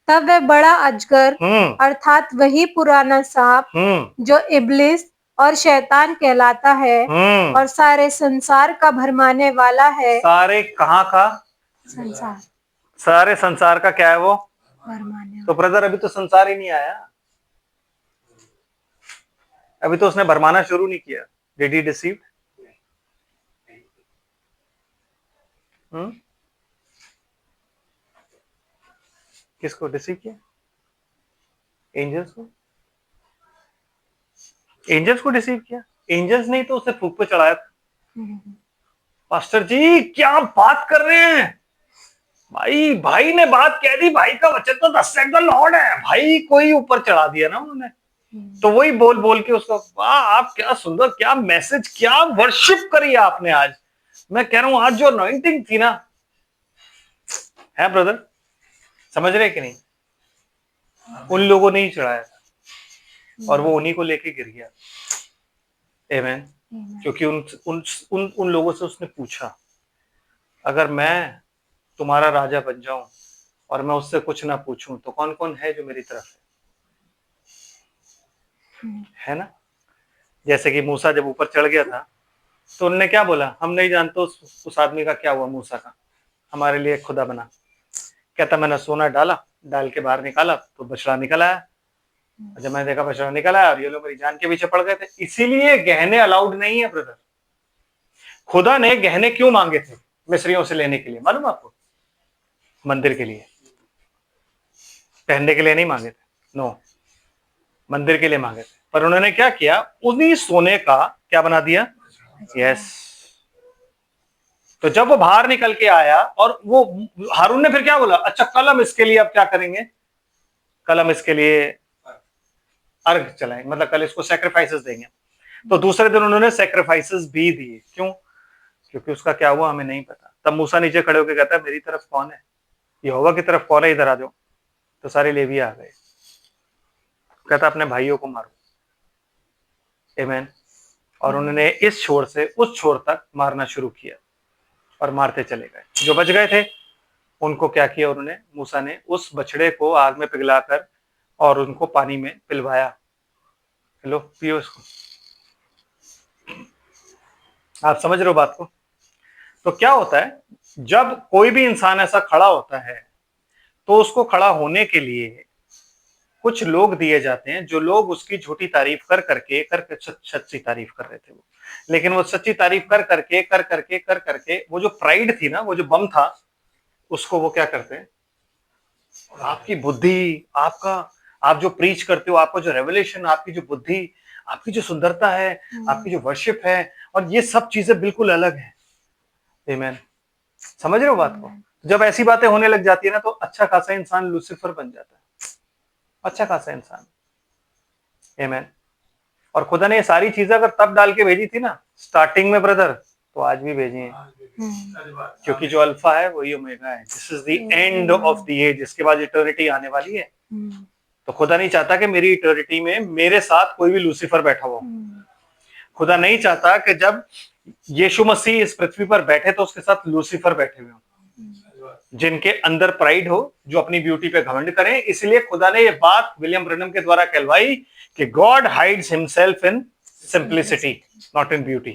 तब वह बड़ा अजगर अर्थात वही पुराना सांप जो इब्लिस और शैतान कहलाता है और सारे संसार का भरमाने वाला है। सारे कहाँ का? संसार। सारे संसार का क्या है वो? भरमाने। तो ब्रदर अभी तो संसार ही नहीं आया, अभी तो उसने भरमाना शुरू नहीं किया। Did he deceive? किसको डिसीव किया? एंजल्स को। एंजल्स को डिसीव किया? एंजल्स नहीं तो उसे फूक पे चढ़ाया था। पास्टर जी क्या बात कर रहे हैं? भाई ने बात कह दी, भाई का वचन तो थस सेड द लॉर्ड है, भाई कोई ऊपर चढ़ा दिया ना उन्होंने। तो वही बोल बोल के उसको, वाह आप क्या सुंदर, क्या मैसेज, क्या वर्शिप करी आपने आज। मैं कह रहा हूं आज जो अनॉइंटिंग थी ना, है ब्रदर, समझ रहे कि नहीं, उन लोगों ने ही चढ़ाया था और वो उन्हीं को लेके गिर गया। आमीन। क्योंकि उन उन उन उन लोगों से उसने पूछा, अगर मैं तुम्हारा राजा बन जाऊं और मैं उससे कुछ ना पूछूं तो कौन कौन है जो मेरी तरफ है ना। जैसे कि मूसा जब ऊपर चढ़ गया था तो उन्होंने क्या बोला, हम नहीं जानते उस आदमी का क्या हुआ, मूसा का, हमारे लिए खुदा बना। कहता मैंने सोना डाल के बाहर निकाला तो बछड़ा निकल आया। जब मैंने देखा बछड़ा निकल आया और ये लोग मेरी जान के पीछे पड़ गए थे। इसीलिए गहने अलाउड नहीं है ब्रदर। खुदा ने गहने क्यों मांगे थे मिस्रियों से लेने के लिए, मालूम आपको? मंदिर के लिए, पहनने के लिए नहीं मांगे थे, नो, मंदिर के लिए मांगे थे। पर उन्होंने क्या किया, उन्हीं सोने का क्या बना दिया, यस। तो जब वो बाहर निकल के आया और वो हारून ने फिर क्या बोला, अच्छा कल हम इसके लिए अब क्या करेंगे, कल हम इसके लिए अर्घ चलाएंगे, मतलब कल इसको सैक्रिफाइसेस देंगे। तो दूसरे दिन उन्होंने सैक्रिफाइसेस भी दिए। क्यों? क्योंकि उसका क्या हुआ हमें नहीं पता। तब मूसा नीचे खड़े होकर कहता है मेरी तरफ कौन है, यहोवा की तरफ कौन है, इधर आ जाओ। तो सारे लेवी आ गए। कहता अपने भाइयों को मारो। आमीन। और उन्होंने इस छोर से उस छोर तक मारना शुरू किया और मारते चले गए। जो बच गए थे उनको क्या किया उन्होंने, मूसा ने उस बछड़े को आग में पिघलाकर और उनको पानी में पिलवाया। लो पियो इसको। आप समझ रहे हो बात को? तो क्या होता है, जब कोई भी इंसान ऐसा खड़ा होता है तो उसको खड़ा होने के लिए कुछ लोग दिए जाते हैं, जो लोग उसकी झूठी तारीफ कर करके सच्ची तारीफ कर रहे थे वो, लेकिन वो सच्ची तारीफ कर करके वो जो प्राइड थी ना, वो जो बम था, उसको वो क्या करते हैं, आपकी बुद्धि, आपका, आप जो प्रीच करते हो, आपका जो रेवलेशन, आपकी जो बुद्धि, आपकी जो सुंदरता है, आपकी जो वर्शिप है, और ये सब चीजें बिल्कुल अलग है। आमीन। समझ रहे हो बात को? जब ऐसी बातें होने लग जाती है ना, तो अच्छा खासा इंसान लूसीफर बन जाता है, अच्छा खासा इंसान। आमीन। और खुदा ने ये सारी चीजें अगर तब डाल के भेजी थी ना स्टार्टिंग में ब्रदर, तो आज भी भेजी है। क्योंकि जो अल्फा है वही ओमेगा है। This is the end of the age, इसके बाद इटर्निटी आने वाली है। तो खुदा नहीं चाहता कि मेरी इटर्निटी में मेरे साथ कोई भी लूसीफर बैठा हो। खुदा नहीं चाहता कि जब यीशु मसीह इस पृथ्वी पर बैठे तो उसके साथ लूसीफर बैठे हुए हो, जिनके अंदर प्राइड हो, जो अपनी ब्यूटी पे घमंड करें। इसलिए खुदा ने ये बात विलियम ब्रनम के द्वारा कहलवाई कि God hides himself in simplicity, not in beauty.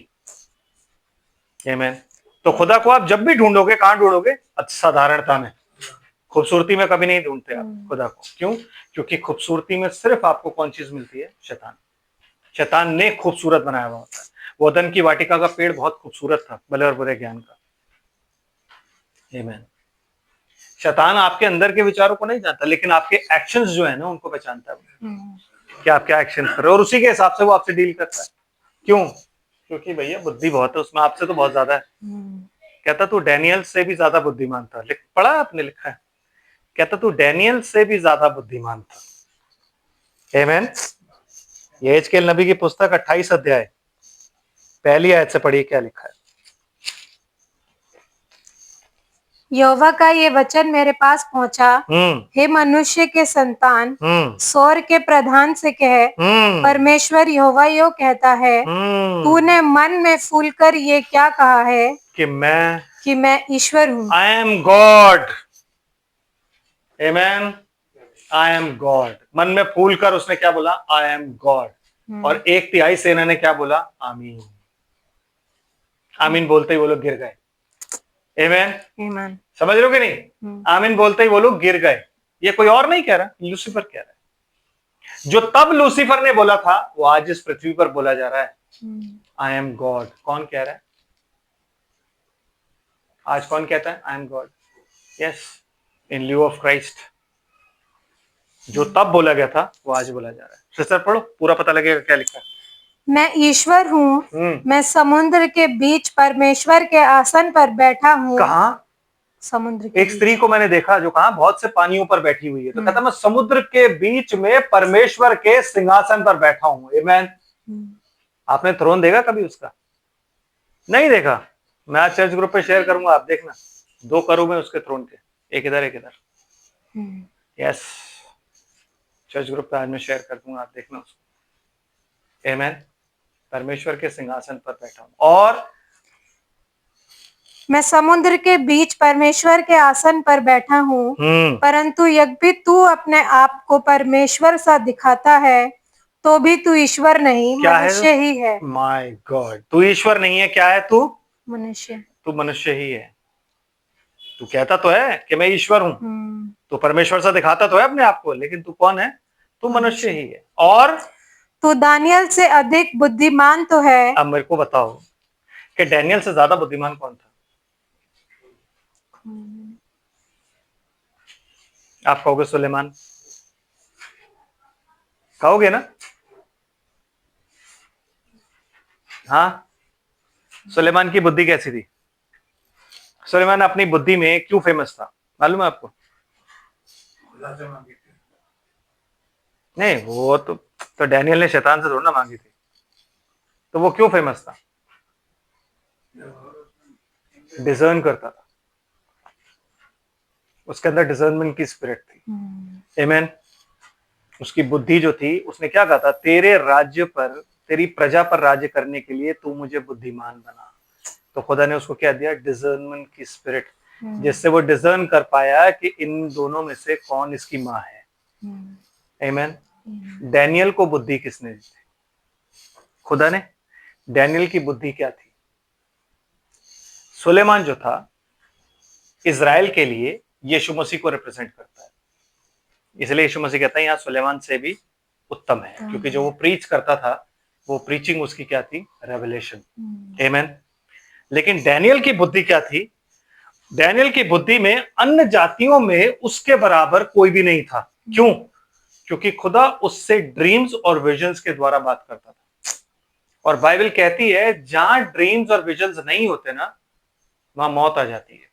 Amen. तो खुदा को आप जब भी ढूंढोगे, कहां ढूंढोगे? साधारणता में, खूबसूरती में कभी नहीं ढूंढते आप खुदा को। क्यों? क्योंकि खूबसूरती में सिर्फ आपको कौन चीज मिलती है? शैतान। शैतान ने खूबसूरत बनाया हुआ होता है। वो अदन की वाटिका का पेड़ बहुत खूबसूरत था, भले और बुरे ज्ञान का। आमीन। शैतान आपके अंदर के विचारों को नहीं जानता, लेकिन आपके एक्शंस जो है ना उनको पहचानता है कि आप क्या एक्शन कर रहे हो, और उसी के हिसाब से वो आपसे डील करता है। क्यों? क्योंकि भैया बुद्धि बहुत है उसमें, आपसे तो बहुत ज्यादा है। कहता तू डैनियल से भी ज्यादा बुद्धिमान था। पढ़ा आपने, लिखा है, कहता तू डैनियल से भी ज्यादा बुद्धिमान था। आमीन। यहेजकेल नबी की पुस्तक 28 अध्याय पहली आयत से पढ़िए क्या लिखा है। यहोवा का ये वचन मेरे पास पहुंचा, हे मनुष्य के संतान, सौर के प्रधान से कह, परमेश्वर यहोवा यो कहता है, तूने मन में फूलकर ये क्या कहा है कि मैं ईश्वर हूँ। I am God. आमीन। I am God. मन में फूल कर उसने क्या बोला? I am God. और 1/3 सेना ने क्या बोला? आमीन। आमीन बोलते ही वो लोग गिर गए। आमीन। समझ रहे हो कि नहीं? आमीन बोलते ही वो लोग गिर गए। ये कोई और नहीं कह रहा, लूसीफर कह रहा है। जो तब लूसीफर ने बोला था वो आज इस पृथ्वी पर बोला जा रहा है, आई एम गॉड। कौन कह रहा है आज? कौन कहता है आई am God? Yes, in lieu of Christ. जो तब बोला गया था वो आज बोला जा रहा है। सिस्टर पढ़ो, पूरा पता लगेगा क्या लिखा है। मैं ईश्वर हूँ, मैं समुद्र के बीच परमेश्वर के आसन पर बैठा हूँ। कहाँ? समुद्र के एक स्त्री को मैंने देखा जो कहा बहुत से पानियों पर बैठी हुई है, तो कहता मैं समुद्र के बीच में परमेश्वर के सिंहासन पर बैठा हूँ। आमीन। आपने थ्रोन देखा कभी उसका? नहीं देखा। मैं आज चर्च ग्रुप पे शेयर करूंगा, आप देखना, 2 करूब है उसके थ्रोन के, एक इधर एक इधर। यस, चर्च ग्रुप पे आज मैं शेयर कर दूंगा, आप देखना उसको। आमेन। परमेश्वर के सिंहासन पर बैठा हूं और मैं समुद्र के बीच परमेश्वर के आसन पर बैठा हूँ, परंतु यद्यपि भी तू अपने आप को परमेश्वर सा दिखाता है, तो भी तू ईश्वर नहीं, क्या मनुष्य ही है। माय गॉड, तू ईश्वर नहीं है, क्या है तू? मनुष्य। तू मनुष्य ही है। तू कहता तो है कि मैं ईश्वर हूं, तू परमेश्वर सा दिखाता तो है अपने आप को, लेकिन तू कौन है? तू मनुष्य ही है। और तू दानियल से अधिक बुद्धिमान तो है। अब मेरे को बताओ कि डैनियल से ज्यादा बुद्धिमान कौन था? आप कहोगे सुलेमान, कहोगे ना? हाँ, सुलेमान की बुद्धि कैसी थी? सुलेमान अपनी बुद्धि में क्यों फेमस था, मालूम है आपको? नहीं, वो तो डैनियल ने शैतान से थोड़ा ना मांगी थी, तो वो क्यों फेमस था? डिजर्न करता था, उसके अंदर डिजर्नमेंट की स्पिरिट थी। आमेन। उसकी बुद्धि जो थी, उसने क्या कहा था? तेरे राज्य पर, तेरी प्रजा पर राज्य करने के लिए तू मुझे बुद्धिमान बना। तो खुदा ने उसको क्या दिया? डिजर्नमेंट की स्पिरिट, जिससे वो डिजर्न कर पाया कि इन दोनों में से कौन इसकी माँ है। आमेन। डैनियल को बुद्धि किसने दी थी? खुदा ने। डैनियल की बुद्धि क्या थी? सुलेमान जो था, इजराइल के लिए यीशु मसीह को रिप्रेजेंट करता है, इसलिए यीशु मसीह कहता है यहाँ सुलेमान से भी उत्तम है, क्योंकि जो वो प्रीच करता था, वो प्रीचिंग उसकी क्या थी? रेवलेशन। आमेन। लेकिन डैनियल की बुद्धि क्या थी? डैनियल की बुद्धि में अन्य जातियों में उसके बराबर कोई भी नहीं था। क्यों? क्योंकि खुदा उससे ड्रीम्स और विजन्स के द्वारा बात करता था, और बाइबल कहती है जहां ड्रीम्स और विजन्स नहीं होते ना, वहां मौत आ जाती है।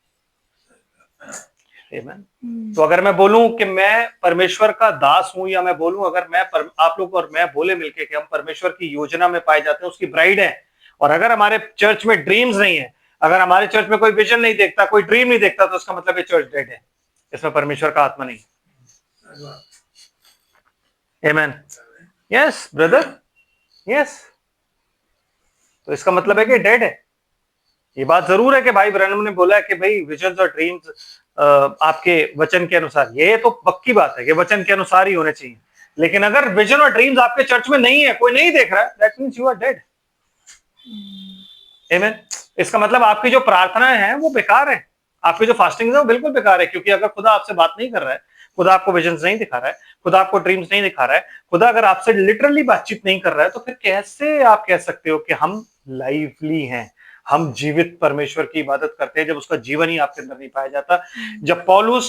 तो अगर मैं बोलूं कि मैं परमेश्वर का दास हूं, या मैं बोलूं अगर आप लोग और मैं बोले मिलके कि हम परमेश्वर की योजना में पाए जाते हैं, उसकी ब्राइड है, और अगर हमारे चर्च में ड्रीम्स नहीं है, अगर हमारे चर्च में कोई विजन नहीं देखता, कोई ड्रीम नहीं देखता, तो उसका मतलब ये चर्च डेड है, इसमें परमेश्वर का आत्मा नहीं है। आमेन। Yes brother, yes. तो इसका मतलब है कि डेड है। ये बात जरूर है कि भाई ब्रैनम ने बोला है कि भाई विजन्स और ड्रीम्स आपके वचन के अनुसार, ये तो पक्की बात है कि वचन के अनुसार ही होने चाहिए, लेकिन अगर विजन और ड्रीम्स आपके चर्च में नहीं है, कोई नहीं देख रहा है, that means you are dead. आमेन। इसका मतलब आपकी जो प्रार्थनाएं हैं वो बेकार है, आपकी जो फास्टिंग है वो बिल्कुल बेकार है, क्योंकि अगर खुदा आपसे बात नहीं कर रहा है, खुदा आपको विजन्स नहीं दिखा रहा है, खुदा आपको ड्रीम्स नहीं दिखा रहा है, खुदा अगर आपसे लिटरली बातचीत नहीं कर रहा है, तो फिर कैसे आप कह सकते हो कि हम लाइवली हैं, हम जीवित परमेश्वर की इबादत करते हैं, जब उसका जीवन ही आपके अंदर नहीं पाया जाता। जब पौलुस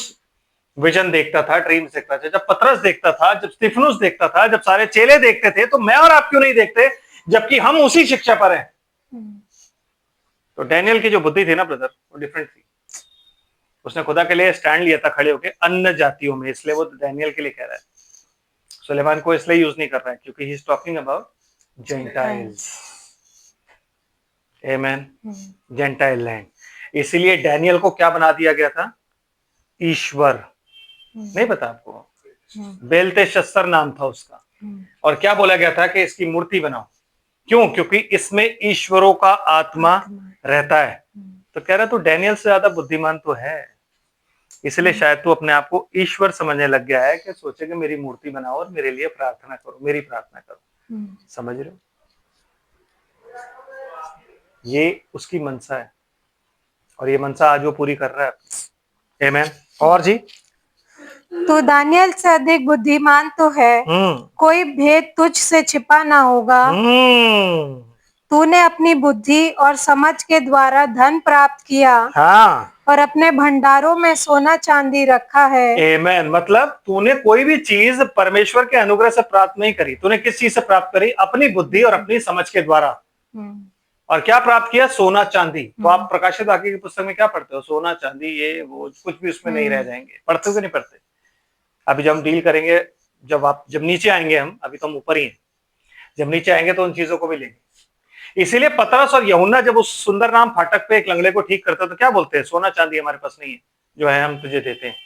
विजन देखता था, ड्रीम्स देखता था, जब पतरस देखता था, जब स्तिफनुस देखता था, जब सारे चेले देखते थे, तो मैं और आप क्यों नहीं देखते, जबकि हम उसी शिक्षा पर हैं। तो डैनियल की जो बुद्धि थी ना ब्रदर, वो डिफरेंट थी। उसने खुदा के लिए स्टैंड लिया था खड़े होकर अन्य जातियों में, इसलिए वो डैनियल के लिए कह रहा है। सुलेमान को इसलिए यूज नहीं कर रहा है क्योंकि he is talking about Gentiles. Amen. Gentile land. इसीलिए डैनियल को क्या बना दिया गया था? ईश्वर। नहीं पता आपको? बेलतेशस्सर नाम था उसका, और क्या बोला गया था कि इसकी मूर्ति बनाओ। क्यों? क्योंकि इसमें ईश्वरों का आत्मा रहता है। तो कह रहा तू डैनियल से ज्यादा बुद्धिमान तो है, इसलिए शायद तू अपने आप को ईश्वर समझने लग गया है कि सोचे कि मेरी मूर्ति बनाओ और मेरे लिए प्रार्थना करो, मेरी प्रार्थना करो। समझ रहे हो? ये उसकी मनसा है, और ये मनसा आज वो पूरी कर रहा है। आमेन। और जी, तू दानियल से अधिक बुद्धिमान तो है, कोई भेद तुझ से छिपा ना होगा। तूने अपनी बुद्धि और समझ के द्वारा धन प्राप्त किया, हाँ, और अपने भंडारों में सोना चांदी रखा है। आमेन। मतलब तूने कोई भी चीज परमेश्वर के अनुग्रह से प्राप्त नहीं करी, तूने किस चीज से प्राप्त करी? अपनी बुद्धि और अपनी समझ के द्वारा। और क्या प्राप्त किया? सोना चांदी। तो आप प्रकाशित वाक्य की पुस्तक में क्या पढ़ते हो? सोना चांदी, ये वो, कुछ भी उसमें नहीं रह जाएंगे। पढ़ते हो कि नहीं पढ़ते? अभी जब हम डील करेंगे, जब नीचे आएंगे हम, अभी तो हम ऊपर ही हैं, जब नीचे आएंगे तो उन चीजों को भी लेंगे। इसीलिए पतरस और यूहन्ना जब उस सुंदर नाम फाटक पे एक लंगड़े को ठीक करते तो क्या बोलते हैं? सोना चांदी हमारे पास नहीं है, जो है हम तुझे देते हैं।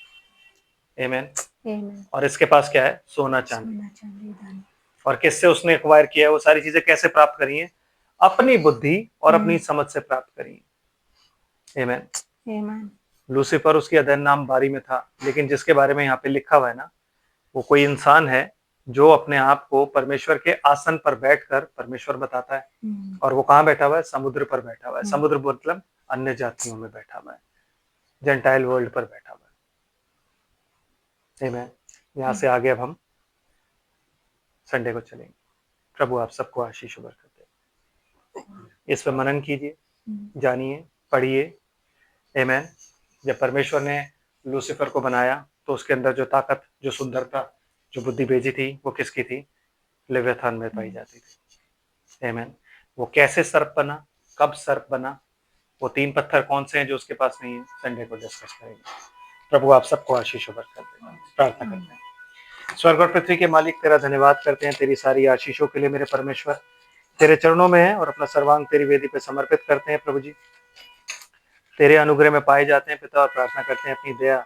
आमीन। और इसके पास क्या है? सोना चांदी। और किससे उसने एक्वायर किया? वो सारी चीजें कैसे प्राप्त करी है? अपनी बुद्धि और अपनी समझ से प्राप्त करी है। आमीन। लूसीफर उसकी अध्ययन नाम बारी में था, लेकिन जिसके बारे में यहाँ पे लिखा हुआ है ना, वो कोई इंसान है जो अपने आप को परमेश्वर के आसन पर बैठकर परमेश्वर बताता है। और वो कहाँ बैठा हुआ है? समुद्र पर बैठा हुआ है। समुद्र मतलब अन्य जातियों में बैठा हुआ है, जेंटाइल वर्ल्ड पर बैठा हुआ है। आमीन। यहाँ से आगे अब हम संडे को चलेंगे। प्रभु आप सबको आशीष बरकत दे। इस पर मनन कीजिए, जानिए, पढ़िए। आमीन। जब परमेश्वर ने लूसीफर को बनाया तो उसके अंदर जो ताकत, जो सुंदरता, जो बुद्धि भेजी थी, वो किसकी थी? लेवियाथान में पाई जाती थी। आमीन। वो कैसे सर्प बना, कब सर्प बना, वो 3 पत्थर कौन से हैं जो उसके पास नहीं है, संडे को डिस्कस करेंगे। प्रभु आप सबको आशीष बरकत दे। प्रार्थना करते हैं। स्वर्ग और पृथ्वी के मालिक, तेरा धन्यवाद करते हैं तेरी सारी आशीषों के लिए मेरे परमेश्वर। तेरे चरणों में है और अपना सर्वांग तेरी वेदी पे समर्पित करते हैं प्रभु जी। तेरे अनुग्रह में पाए जाते हैं पिता, और प्रार्थना करते हैं अपनी दया